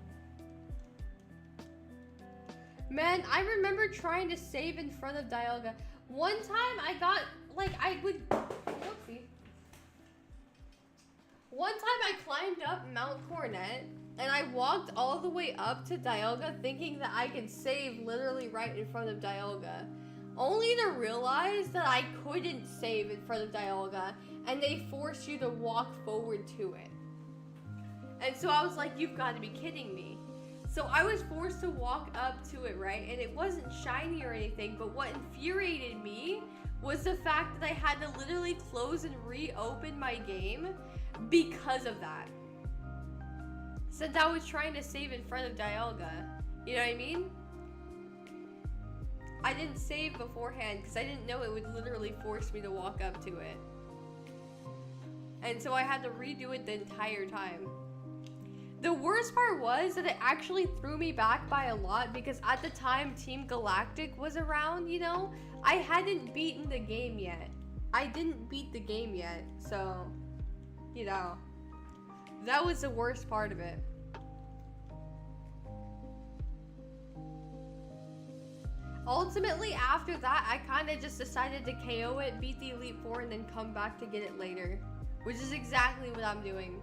Man, I remember trying to save in front of Dialga. One time I got, like, whoopsie. One time I climbed up Mount Coronet and I walked all the way up to Dialga thinking that I could save literally right in front of Dialga. Only to realize that I couldn't save in front of Dialga and they forced you to walk forward to it. And so I was like, you've got to be kidding me. So I was forced to walk up to it, right? And it wasn't shiny or anything, but what infuriated me was the fact that I had to literally close and reopen my game because of that. Since I was trying to save in front of Dialga. You know what I mean? I didn't save beforehand because I didn't know it would literally force me to walk up to it. And so I had to redo it the entire time. The worst part was that it actually threw me back by a lot because at the time Team Galactic was around, you know? I hadn't beaten the game yet. I didn't beat the game yet, so, you know. That was the worst part of it. Ultimately, after that, I kind of just decided to KO it, beat the Elite Four, and then come back to get it later. Which is exactly what I'm doing.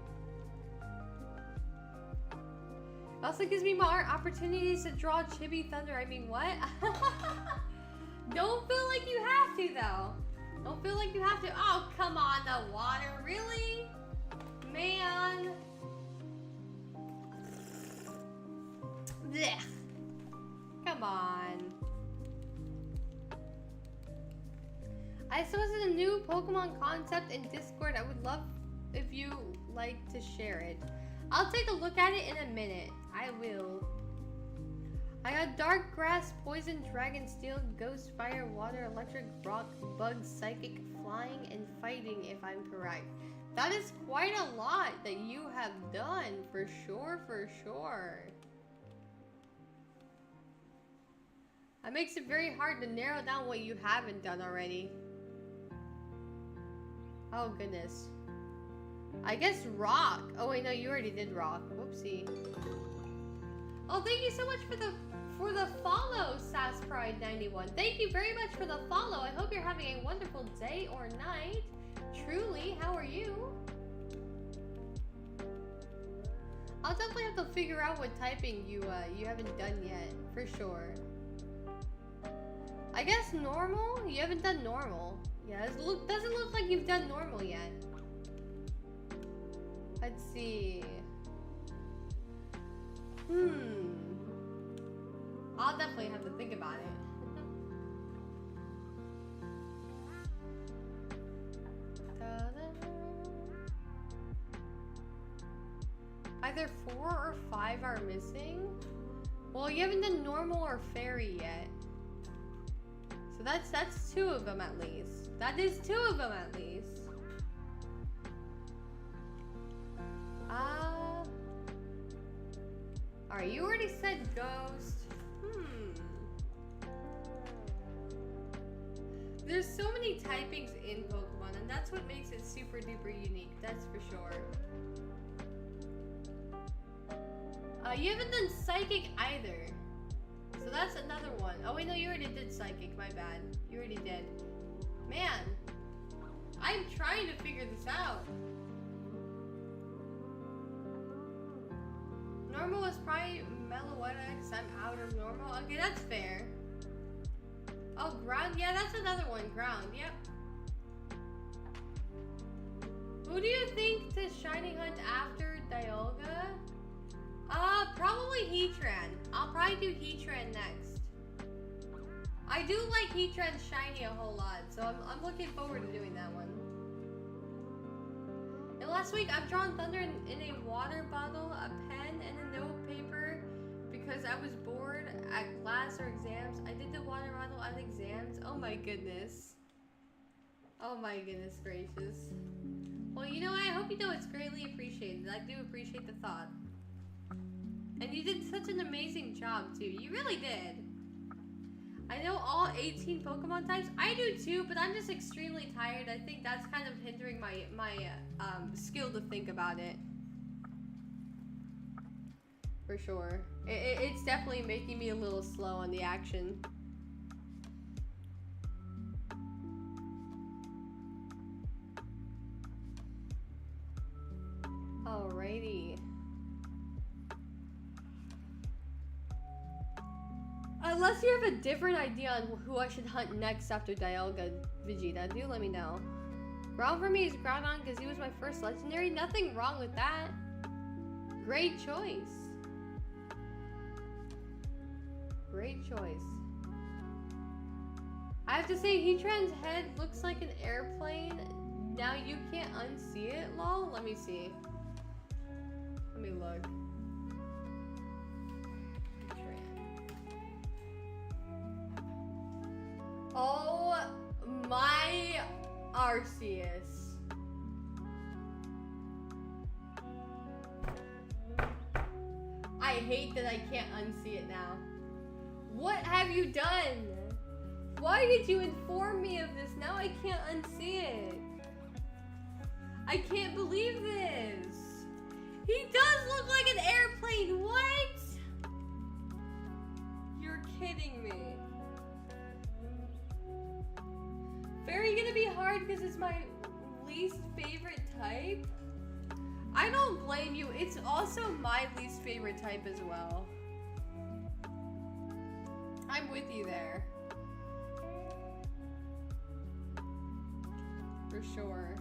It also gives me more opportunities to draw Chibi Thunder. I mean, what? Don't feel like you have to, though. Don't feel like you have to. Oh, come on, the water. Really? Man. Blech. Come on. I suppose it's a new Pokemon concept in Discord. I would love if you like to share it. I'll take a look at it in a minute. I will. I got Dark Grass, Poison, Dragon, Steel, Ghost, Fire, Water, Electric, Rock, Bug, Psychic, Flying, and Fighting, if I'm correct. That is quite a lot that you have done, for sure, for sure. That makes it very hard to narrow down what you haven't done already. Oh, goodness. I guess Rock. Oh, wait, no, you already did Rock. Whoopsie. Oh, thank you so much for the follow, Sass Pride 91. Thank you very much for the follow. I hope you're having a wonderful day or night. Truly, how are you? I'll definitely have to figure out what typing you haven't done yet, for sure. I guess normal? You haven't done normal. Yeah, it doesn't look like you've done normal yet. Let's see. I'll definitely have to think about it. Either 4 or 5 are missing. Well, you haven't done normal or fairy yet. So that's 2 of them at least. That is 2 of them at least. Alright, you already said ghost. There's so many typings in Pokemon, and that's what makes it super duper unique, that's for sure. You haven't done Psychic either. So that's another one. Oh wait, no, you already did Psychic, my bad. You already did. Man, I'm trying to figure this out. Normal was probably Meloetta because I'm out of normal. Okay, that's fair. Oh, ground? Yeah, that's another one. Ground, yep. Who do you think to shiny hunt after Dialga? Probably Heatran. I'll probably do Heatran next. I do like Heatran shiny a whole lot, so I'm looking forward to doing that one. And last week, I've drawn Thunder in a water bottle, a pen, and a note paper because I was bored at class or exams. I did the water bottle at exams. Oh my goodness. Oh my goodness gracious. Well, you know, I hope you know it's greatly appreciated. I do appreciate the thought. And you did such an amazing job, too. You really did. I know all 18 Pokemon types. I do, too, but I'm just extremely tired. I think that's kind of hindering my skill to think about it. For sure. It's definitely making me a little slow on the action. Alrighty. Unless you have a different idea on who I should hunt next after Dialga, Vegeta, do let me know. Ground for me is Groudon because he was my first legendary. Nothing wrong with that. Great choice. Great choice. I have to say, Heatran's head looks like an airplane. Now you can't unsee it, lol. Let me see. Let me look. Oh my Arceus. I hate that I can't unsee it now. What have you done? Why did you inform me of this? Now I can't unsee it. I can't believe this. He does look like an airplane. What? You're kidding me. Fairy gonna be hard because it's my least favorite type. I don't blame you. It's also my least favorite type as well. I'm with you there. For sure.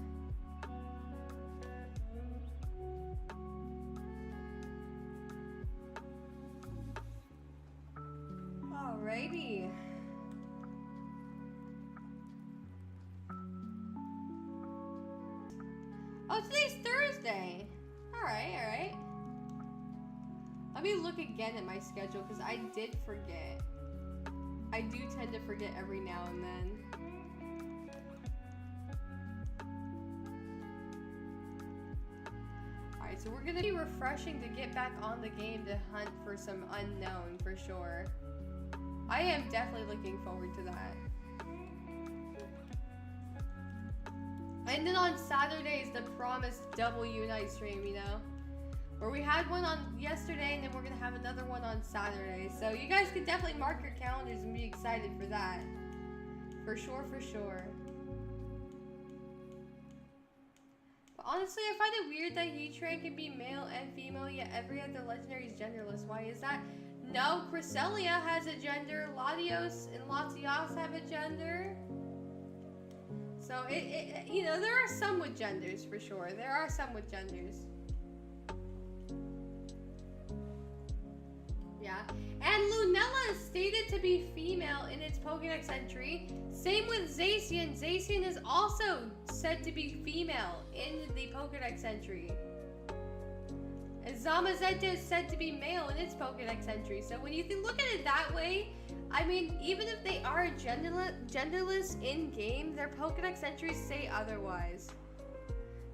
Alrighty. Oh, today's Thursday. Alright, alright. Let me look again at my schedule because I did forget. I do tend to forget every now and then. Alright, so we're gonna be refreshing to get back on the game to hunt for some unknown for sure. I am definitely looking forward to that. And then on Saturday is the promised double Unite stream, you know? Where we had one on yesterday and then we're gonna have another one on Saturday. So you guys can definitely mark your calendars and be excited for that. For sure, for sure. But honestly, I find it weird that Heatran can be male and female, yet every other legendary is genderless. Why is that? No, Cresselia has a gender, Latios and Latias have a gender. So, you know, there are some with genders, for sure. There are some with genders. Yeah. And Lunella is stated to be female in its Pokédex entry. Same with Zacian. Zacian is also said to be female in the Pokédex entry. And Zamazenta is said to be male in its Pokédex entry. So when you look at it that way, I mean, even if they are genderless in-game, their Pokédex entries say otherwise.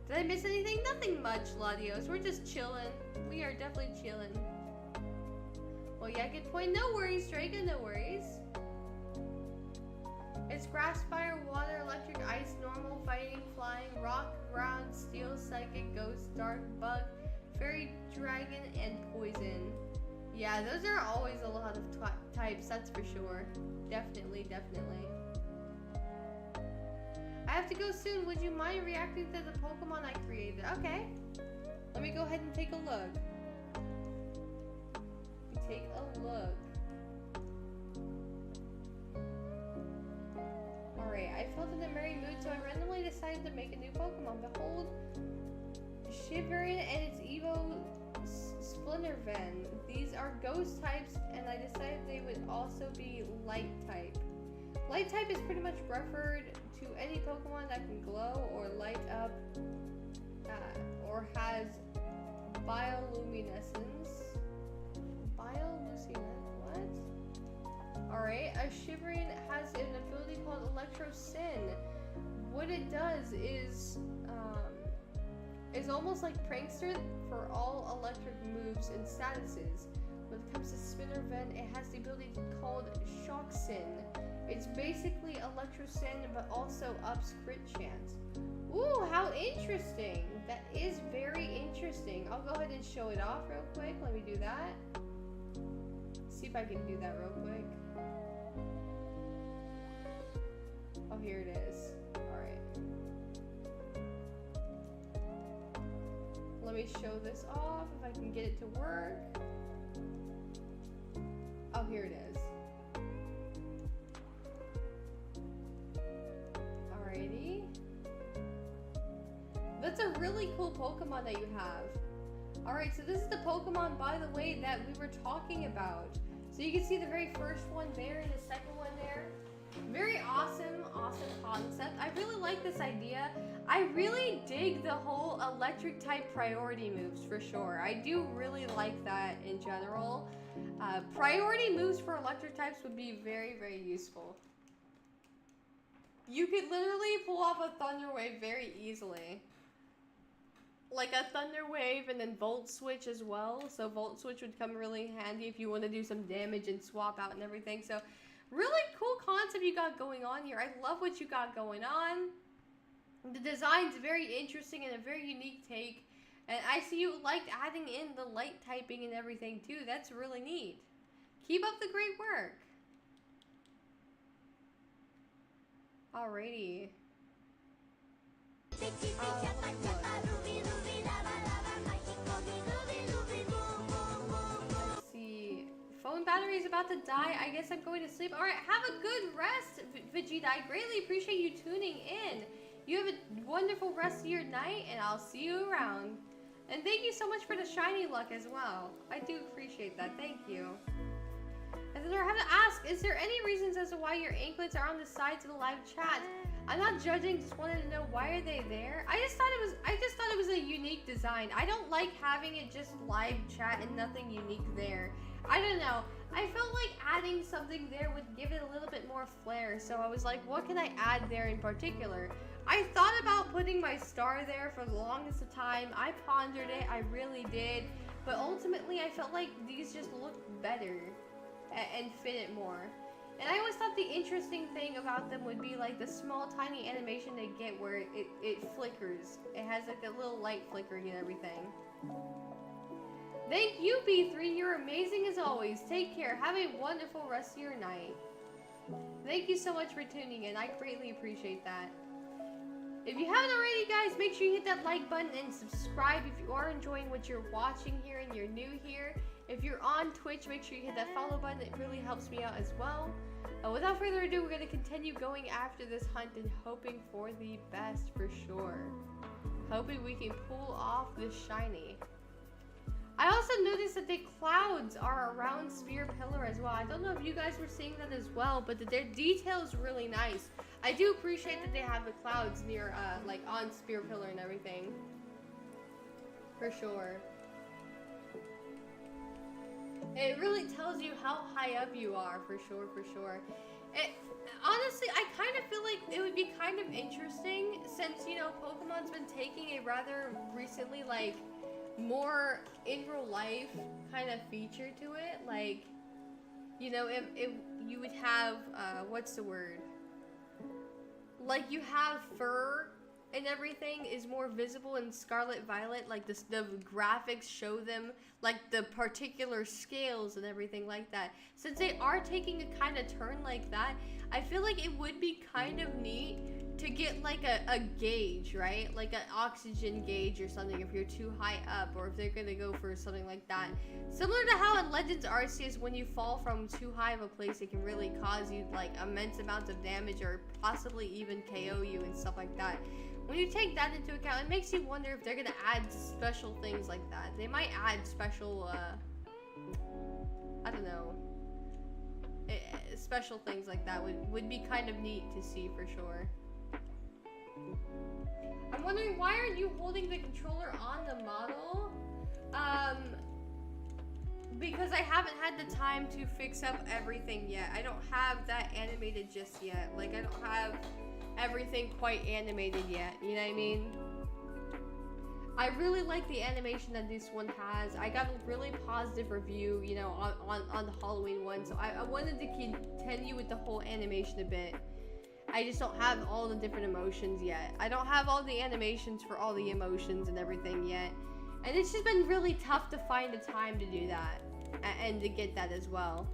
Did I miss anything? Nothing much, Latios. We're just chilling. We are definitely chilling. Well, yeah, good point. No worries, Draco, no worries. It's grass, fire, water, electric, ice, normal, fighting, flying, rock, ground, steel, psychic, ghost, dark, bug, fairy, dragon, and poison. Yeah, those are always a lot of types, that's for sure. Definitely, definitely. I have to go soon. Would you mind reacting to the Pokemon I created? Okay. Let me go ahead and take a look. Take a look. Alright, I felt in a merry mood, so I randomly decided to make a new Pokemon. Behold, Shiverin and its Evo Splinterven. These are ghost types, and I decided they would also be light type. Light type is pretty much referred to any Pokemon that can glow or light up or has bioluminescence. Bioluminescence? What? Alright, a Shivering has an ability called Electro Sin. What it does is almost like Prankster for all electric moves and statuses. When it comes to Spinnerven, it has the ability called Shock Sin. It's basically Electro Sin, but also ups crit chance. Ooh, how interesting! That is very interesting. I'll go ahead and show it off real quick. Let me do that. See if I can do that real quick. Oh, here it is. Alright. Let me show this off if I can get it to work. Oh, here it is. Alrighty. That's a really cool Pokemon that you have. Alright, so this is the Pokemon, by the way, that we were talking about. So you can see the very first one there and the second one there. Very awesome, awesome concept. I really like this idea. I really dig the whole electric type priority moves for sure. I do really like that in general. Priority moves for electric types would be very, very useful. You could literally pull off a Thunder Wave very easily. Like a Thunder Wave and then Volt Switch as well. So Volt Switch would come really handy if you want to do some damage and swap out and everything. So really cool concept you got going on here. I love what you got going on. The design's very interesting and a very unique take. And I see you liked adding in the light typing and everything too. That's really neat. Keep up the great work. Alrighty. Let's see. Phone battery is about to die. I guess I'm going to sleep. Alright, have a good rest, Vegeta. I greatly appreciate you tuning in. You have a wonderful rest of your night, and I'll see you around. And thank you so much for the shiny luck as well. I do appreciate that. Thank you. And then I have to ask, is there any reasons as to why your anklets are on the sides of the live chat? I'm not judging, just wanted to know why are they there? I just thought it was a unique design. I don't like having it just live chat and nothing unique there. I don't know. I felt like adding something there would give it a little bit more flair. So I was like, what can I add there in particular? I thought about putting my star there for the longest of time. I pondered it, I really did. But ultimately, I felt like these just looked better and fit it more. And I always thought the interesting thing about them would be like the small tiny animation they get where it flickers. It has like a little light flickering and everything. Thank you, B3. You're amazing as always. Take care. Have a wonderful rest of your night. Thank you so much for tuning in. I greatly appreciate that. If you haven't already, guys, make sure you hit that like button and subscribe if you are enjoying what you're watching here and you're new here. If you're on Twitch, make sure you hit that follow button. It really helps me out as well. Without further ado, we're going to continue going after this hunt and hoping for the best for sure. Hoping we can pull off this shiny. I also noticed that the clouds are around Spear Pillar as well. I don't know if you guys were seeing that as well, but their detail is really nice. I do appreciate that they have the clouds near, like on Spear Pillar and everything. For sure. It really tells you how high up you are, for sure, for sure. Honestly, I kind of feel like it would be kind of interesting since, you know, Pokemon's been taking a rather recently, like, more in real life kind of feature to it. Like, you know, if you would have, what's the word? Like, you have fur and everything is more visible in Scarlet Violet. Like, the graphics show them, like, the particular scales and everything like that. Since they are taking a kind of turn like that, I feel like it would be kind of neat to get, like, a gauge, right? Like, an oxygen gauge or something if you're too high up, or if they're gonna go for something like that. Similar to how in Legends Arceus, when you fall from too high of a place, it can really cause you, like, immense amounts of damage or possibly even KO you and stuff like that. When you take that into account, it makes you wonder if they're gonna add special things like that. They might add special, I don't know, special things like that would be kind of neat to see for sure. I'm wondering, why aren't you holding the controller on the model? Because I haven't had the time to fix up everything yet. I don't have that animated just yet. Like, I don't have everything quite animated yet, you know what I mean? I really like the animation that this one has. I got a really positive review, you know, on the Halloween one, so I wanted to continue with the whole animation a bit. I just don't have all the different emotions yet. I don't have all the animations for all the emotions and everything yet. And it's just been really tough to find the time to do that. And to get that as well.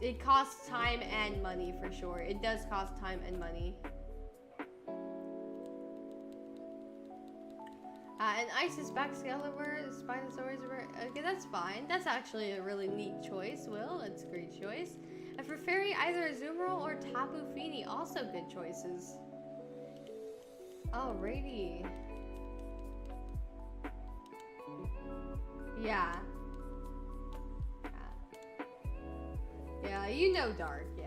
It costs time and money for sure. It does cost time and money. And Isis Excalibur, Spinosaurus, okay, that's fine. That's actually a really neat choice, Will. It's a great choice. And for Fairy, either Azumarill or Tapu Fini, also good choices. Alrighty. Yeah. Yeah, you know Dark, yeah.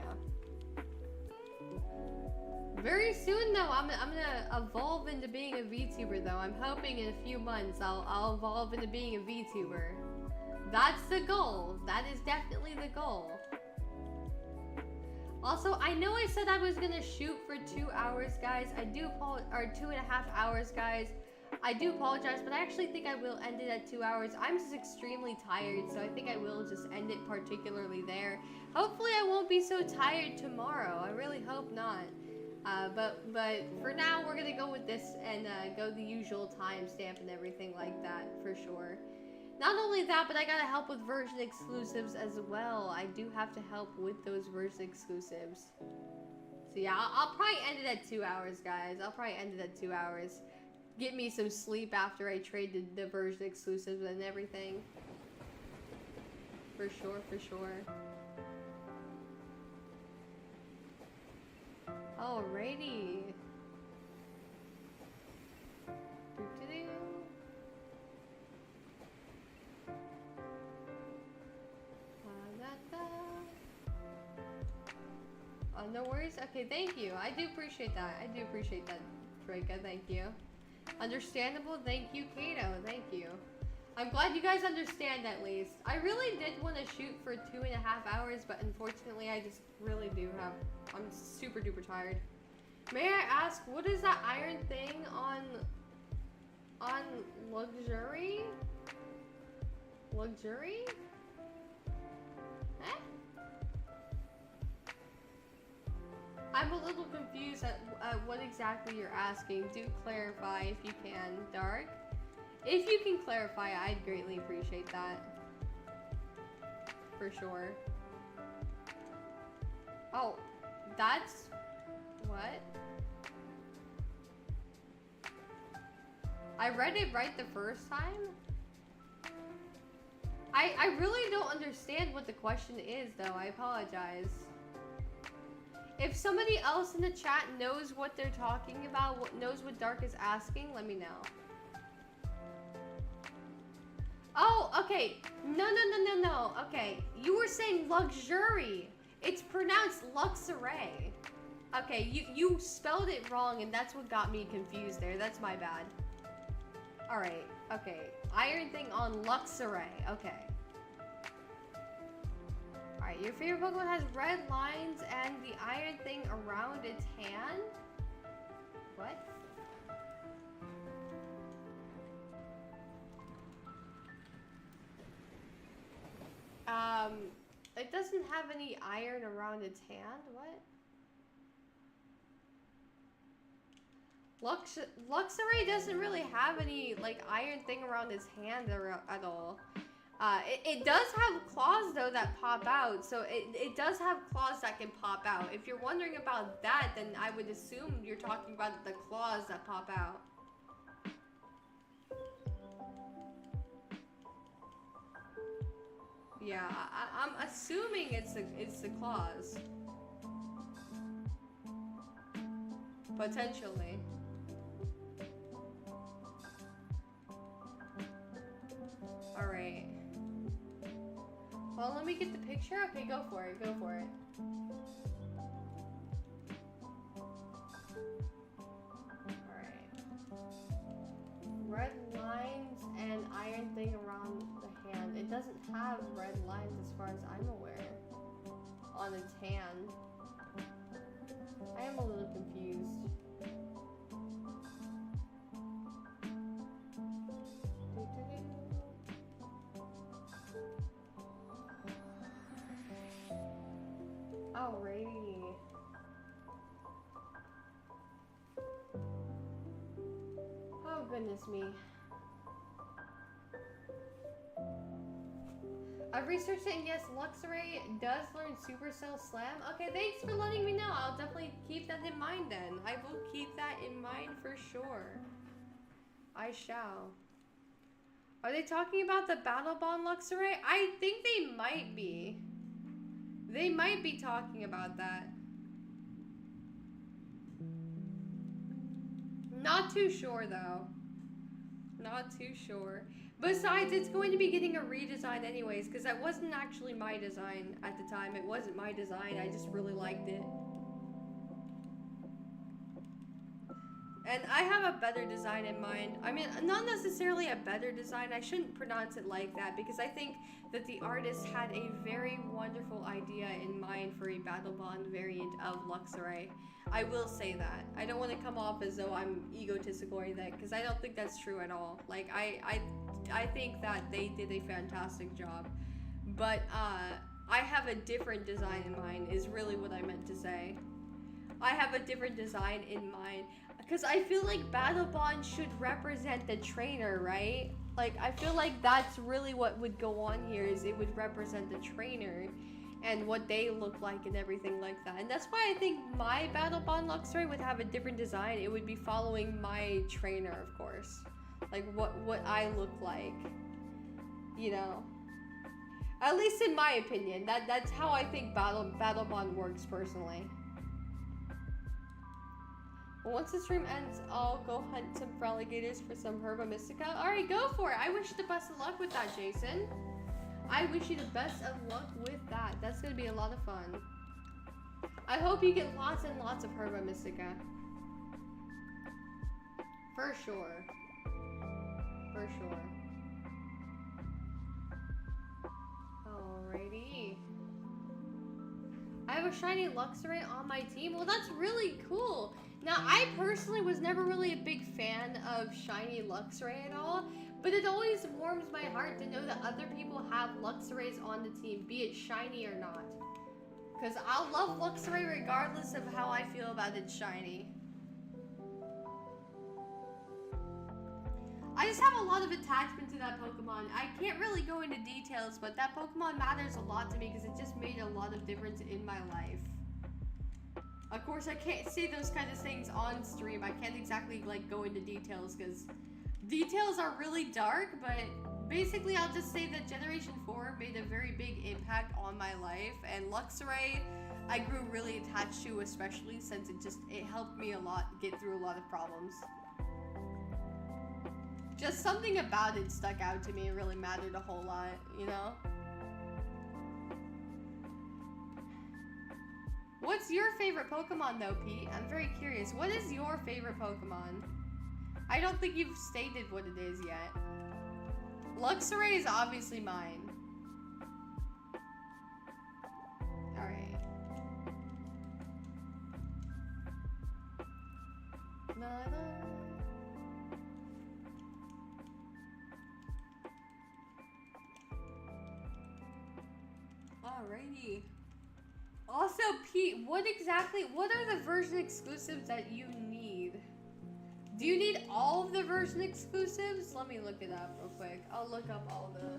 Very soon though, I'm gonna evolve into being a VTuber though. I'm hoping in a few months I'll evolve into being a VTuber. That's the goal. That is definitely the goal. Also, I know I said I was gonna shoot for 2 hours, guys. I do apologize, or 2.5 hours, guys. I do apologize, but I actually think I will end it at 2 hours. I'm just extremely tired, so I think I will just end it particularly there. Hopefully I won't be so tired tomorrow. I really hope not. But for now, we're gonna go with this and go the usual timestamp and everything like that for sure. Not only that, but I gotta help with version exclusives as well. I do have to help with those version exclusives. So yeah, I'll probably end it at 2 hours, guys. I'll probably end it at 2 hours. Get me some sleep after I trade the version exclusives and everything. For sure, for sure. Alrighty. No worries. Okay, thank you. I do appreciate that. I do appreciate that, Draca. Thank you. Understandable. Thank you, Kato. Thank you. I'm glad you guys understand at least. I really did want to shoot for 2.5 hours, but unfortunately, I just really do have. I'm super duper tired. May I ask, what is that iron thing on luxury? Luxury? Eh? I'm a little confused at what exactly you're asking. Do clarify if you can, Dark. If you can clarify, I'd greatly appreciate that. For sure. Oh, that's... what? I read it right the first time? I really don't understand what the question is, though. I apologize. If somebody else in the chat knows what they're talking about, knows what Dark is asking, let me know. Oh, okay. No. Okay, you were saying luxury. It's pronounced luxury. Okay, you spelled it wrong, and that's what got me confused there. That's my bad. Alright, okay. Iron thing on luxury. Okay. Alright, your favorite Pokemon has red lines and the iron thing around its hand? What? It doesn't have any iron around its hand? What? Luxury doesn't really have any, like, iron thing around its hand at all. It does have claws, though, that pop out. So it does have claws that can pop out. If you're wondering about that, then I would assume you're talking about the claws that pop out. Yeah, I'm assuming it's the claws. Potentially. Alright. Well, let me get the picture. Okay, go for it. Go for it. Alright. Red lines and iron thing around the hand. It doesn't have red lines as far as I'm aware on its hand. I am a little confused. Alrighty. Oh goodness me. I've researched it, and yes, Luxray does learn Supercell Slam. Okay, thanks for letting me know. I'll definitely keep that in mind then. I will keep that in mind for sure. I shall. Are they talking about the Battle Bond Luxray? I think they might be. They might be talking about that. Not too sure though. Not too sure. Besides, it's going to be getting a redesign anyways, because that wasn't actually my design at the time. It wasn't my design, I just really liked it. And I have a better design in mind. I mean, not necessarily a better design. I shouldn't pronounce it like that, because I think that the artist had a very wonderful idea in mind for a Battle Bond variant of Luxray. I will say that. I don't want to come off as though I'm egotistical or anything, because I don't think that's true at all. Like, I think that they did a fantastic job. But, I have a different design in mind, is really what I meant to say. I have a different design in mind. Because I feel like Battle Bond should represent the trainer, right? Like, I feel like that's really what would go on here, is it would represent the trainer and what they look like and everything like that. And that's why I think my Battle Bond Luxray would have a different design. It would be following my trainer, of course. Like, what I look like, you know? At least in my opinion, that's how I think Battle Bond works personally. Well, once the stream ends, I'll go hunt some alligators for some Herba Mystica. Alright, go for it. I wish you the best of luck with that, Jason. I wish you the best of luck with that. That's gonna be a lot of fun. I hope you get lots and lots of Herba Mystica. For sure. For sure. Alrighty. I have a shiny Luxray on my team. Well, that's really cool. Now, I personally was never really a big fan of shiny Luxray at all, but it always warms my heart to know that other people have Luxrays on the team, be it shiny or not. Because I'll love Luxray regardless of how I feel about it shiny. I just have a lot of attachment to that Pokemon. I can't really go into details, but that Pokemon matters a lot to me because it just made a lot of difference in my life. Of course, I can't say those kind of things on stream. I can't exactly like go into details because details are really dark, but basically I'll just say that Generation 4 made a very big impact on my life, and Luxray I grew really attached to, especially since it helped me a lot get through a lot of problems. Just something about it stuck out to me. It really mattered a whole lot, you know? What's your favorite Pokemon though, Pete? I'm very curious. What is your favorite Pokemon? I don't think you've stated what it is yet. Luxray is obviously mine. Alright. Alrighty. Also, Pete, what are the version exclusives that you need? Do you need all of the version exclusives? Let me look it up real quick. I'll look up all the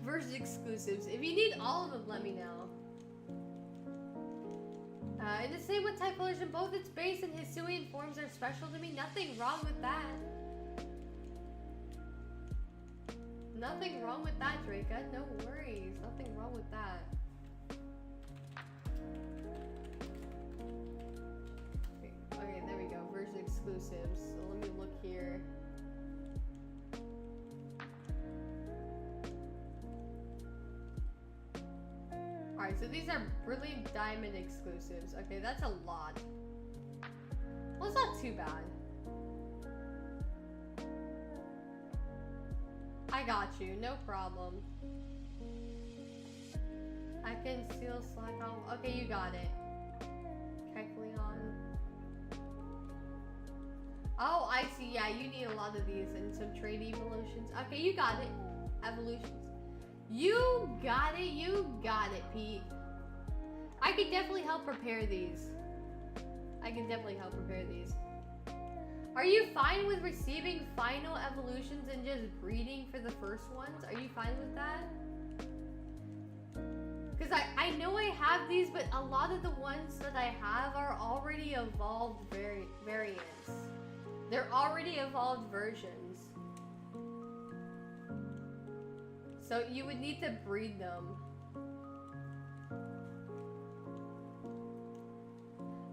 version exclusives. If you need all of them, let me know. In the same with Typhlosion, both its base and Hisuian forms are special to me. Nothing wrong with that. Nothing wrong with that, Draca. No worries. Nothing wrong with that. Okay, there we go. Version exclusives. So let me look here. Alright, so these are Brilliant Diamond exclusives. Okay, that's a lot. Well, it's not too bad. I got you, no problem. I can steal Slack on. Okay, you got it. Kecleon. Oh, I see. Yeah, you need a lot of these and some trade evolutions. Okay, you got it. Evolutions. You got it, Pete. I can definitely help prepare these. Are you fine with receiving final evolutions and just breeding for the first ones? Are you fine with that? Because I know I have these, but a lot of the ones that I have are already evolved variants. They're already evolved versions. So you would need to breed them.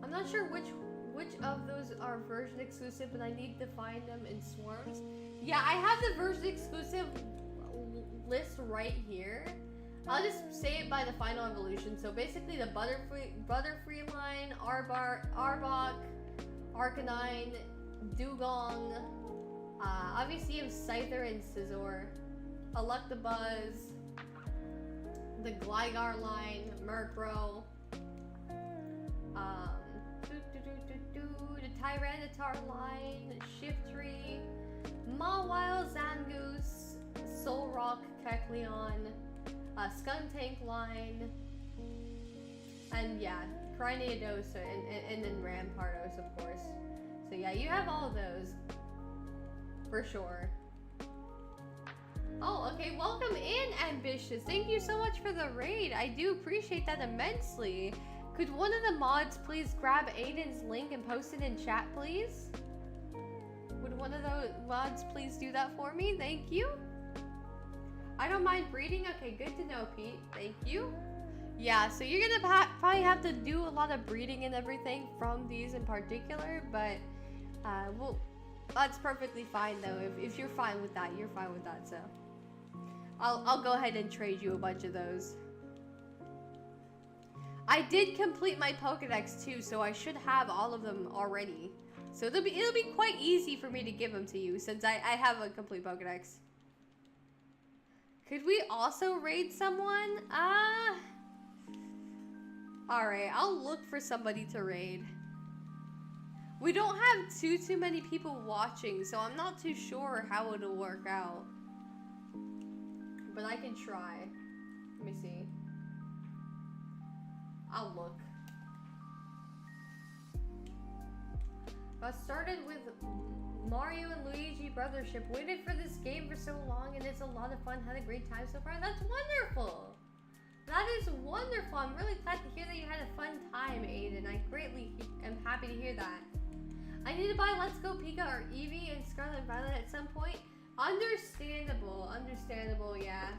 I'm not sure which of those are version exclusive, but I need to find them in swarms. Yeah, I have the version exclusive list right here. I'll just say it by the final evolution. So basically the Butterfree line, Arbok, Arcanine, Dugong, obviously you have Scyther and Scizor, Electabuzz, the Gligar line, Murkrow, the Tyranitar line, Shiftry, Mawile, Zangoose, Solrock, Kecleon, Skuntank line, and yeah, Craniadosa, and then Rampardos, of course. So yeah, you have all of those. For sure. Oh, okay, welcome in, Ambitious. Thank you so much for the raid. I do appreciate that immensely. Could one of the mods please grab Aiden's link and post it in chat, please? Would one of those mods please do that for me? Thank you. I don't mind breeding. Okay, good to know, Pete. Thank you. Yeah, so you're gonna probably have to do a lot of breeding and everything from these in particular, but well, that's perfectly fine though. If you're fine with that, you're fine with that. So I'll go ahead and trade you a bunch of those. I did complete my Pokédex too, so I should have all of them already. So it'll be quite easy for me to give them to you since I have a complete Pokédex. Could we also raid someone? Alright, I'll look for somebody to raid. We don't have too many people watching, so I'm not too sure how it'll work out. But I can try. Let me see. I'll look. I started with Mario and Luigi Brothership. Waited for this game for so long and it's a lot of fun. Had a great time so far. That's wonderful! That is wonderful. I'm really glad to hear that you had a fun time, Aiden. I greatly am happy to hear that. I need to buy Let's Go Pika or Eevee and Scarlet Violet at some point. Understandable. Understandable, yeah.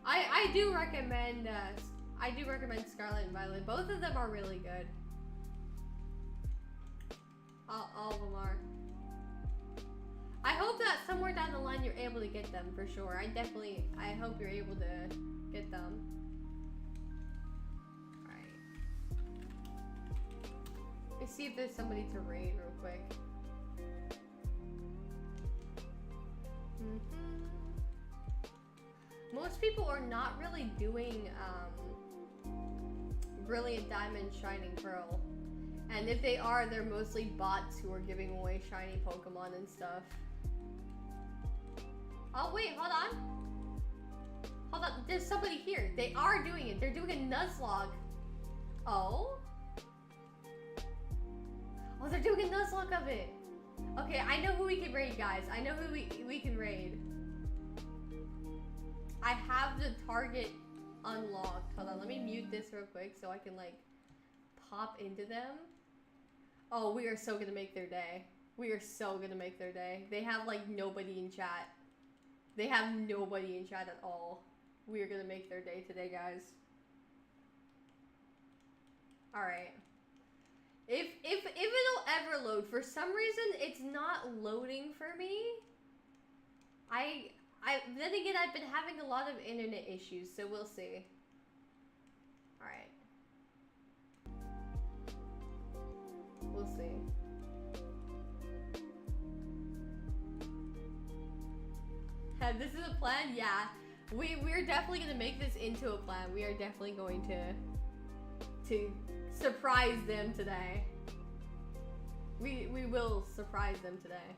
I do recommend Scarlet and Violet. Both of them are really good. All of them are. I hope that somewhere down the line you're able to get them for sure. I hope you're able to get them. Alright. Let's see if there's somebody to raid real quick. Most people are not really doing Brilliant Diamond Shining Pearl. And if they are, they're mostly bots who are giving away shiny Pokemon and stuff. Oh wait, hold on. Hold on, there's somebody here. They are doing it. They're doing a Nuzlocke. Oh? Oh, they're doing a Nuzlocke of it. Okay, I know who we can raid, guys. I know who we can raid. I have the target unlocked. Hold on, let me mute this real quick so I can like pop into them. Oh, we are so gonna make their day. We are so gonna make their day. They have like nobody in chat. They have nobody in chat at all. We are gonna make their day today, guys. Alright. If it'll ever load, for some reason it's not loading for me. Then again, I've been having a lot of internet issues, so we'll see. Alright. We'll see. This is a plan? Yeah. We're definitely gonna make this into a plan. We are definitely going to surprise them today. We will surprise them today.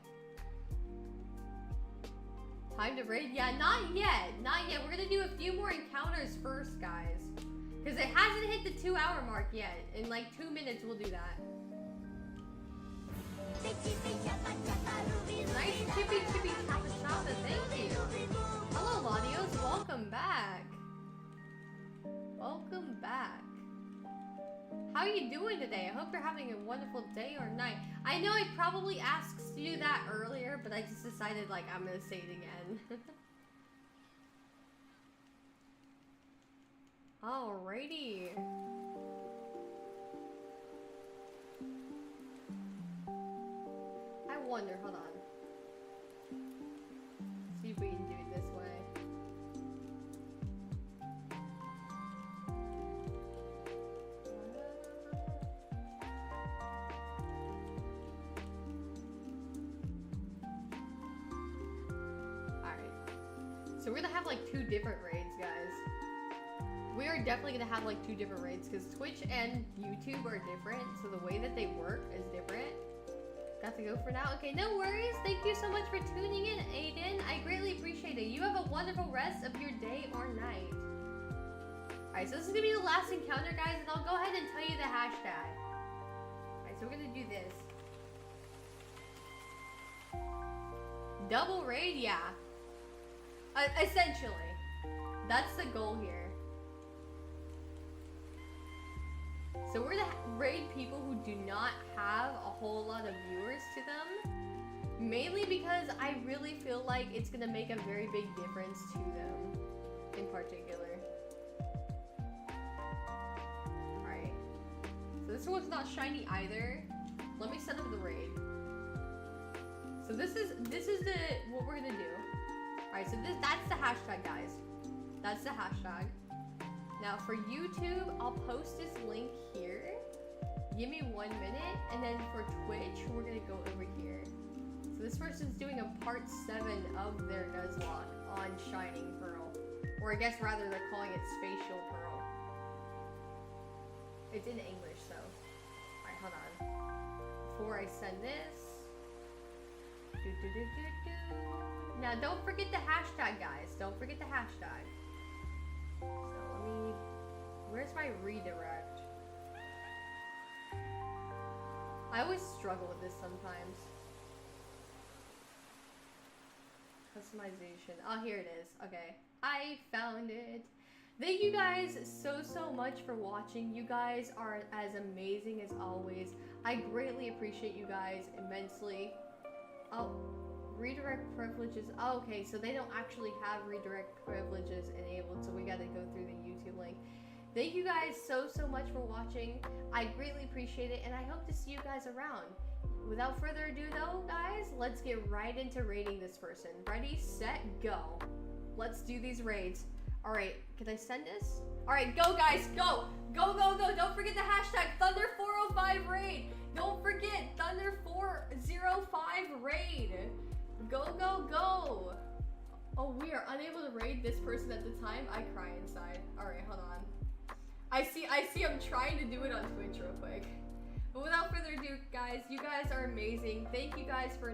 Time to raid? Yeah, not yet. Not yet. We're gonna do a few more encounters first, guys. Because it hasn't hit the 2-hour mark yet. In like 2 minutes, we'll do that. Nice chippy choppa choppa, thank you. Hello, Ladios. Welcome back. Welcome back. How are you doing today? I hope you're having a wonderful day or night. I know I probably asked you that earlier, but I just decided like I'm gonna say it again. Alrighty. I wonder, hold on. See if we can do it this way. So we're gonna have like 2 different raids, guys. We are definitely gonna have like 2 different raids because Twitch and YouTube are different, so the way that they work is different. Got to go for now. Okay, no worries. Thank you so much for tuning in, Aiden. I greatly appreciate it. You have a wonderful rest of your day or night. Alright, so this is gonna be the last encounter, guys, and I'll go ahead and tell you the hashtag. Alright, so we're gonna do this. Double raid, yeah. Essentially. That's the goal here. So we're gonna raid people who do not have a whole lot of viewers to them. Mainly because I really feel like it's gonna make a very big difference to them in particular. Alright. So this one's not shiny either. Let me set up the raid. So this is what we're gonna do. Alright, so that's the hashtag, guys. That's the hashtag. Now for YouTube, I'll post this link here. Give me 1 minute, and then for Twitch, we're gonna go over here. So this person's doing a part 7 of their Nuzlocke on Shining Pearl. Or I guess rather they're calling it Spatial Pearl. It's in English, so. Alright, hold on. Before I send this. Now don't forget the hashtag, guys. Don't forget the hashtag. So let me... Where's my redirect? I always struggle with this sometimes. Customization. Oh, here it is. Okay. I found it. Thank you guys so much for watching. You guys are as amazing as always. I greatly appreciate you guys immensely. Oh, redirect privileges. Oh, okay, so they don't actually have redirect privileges enabled, so we gotta go through the YouTube link. Thank you guys so much for watching. I greatly appreciate it, and I hope to see you guys around. Without further ado though, guys, let's get right into raiding this person. Ready, set, go. Let's do these raids. Alright, can I send this? Alright, go guys, go! Go, go, go! Don't forget the hashtag Thunder405 raid! Don't forget Thunder405 raid! Go, go, go! Oh, we are unable to raid this person at the time. I cry inside. Alright, hold on. I see I'm trying to do it on Twitch real quick. But without further ado, guys, you guys are amazing. Thank you guys for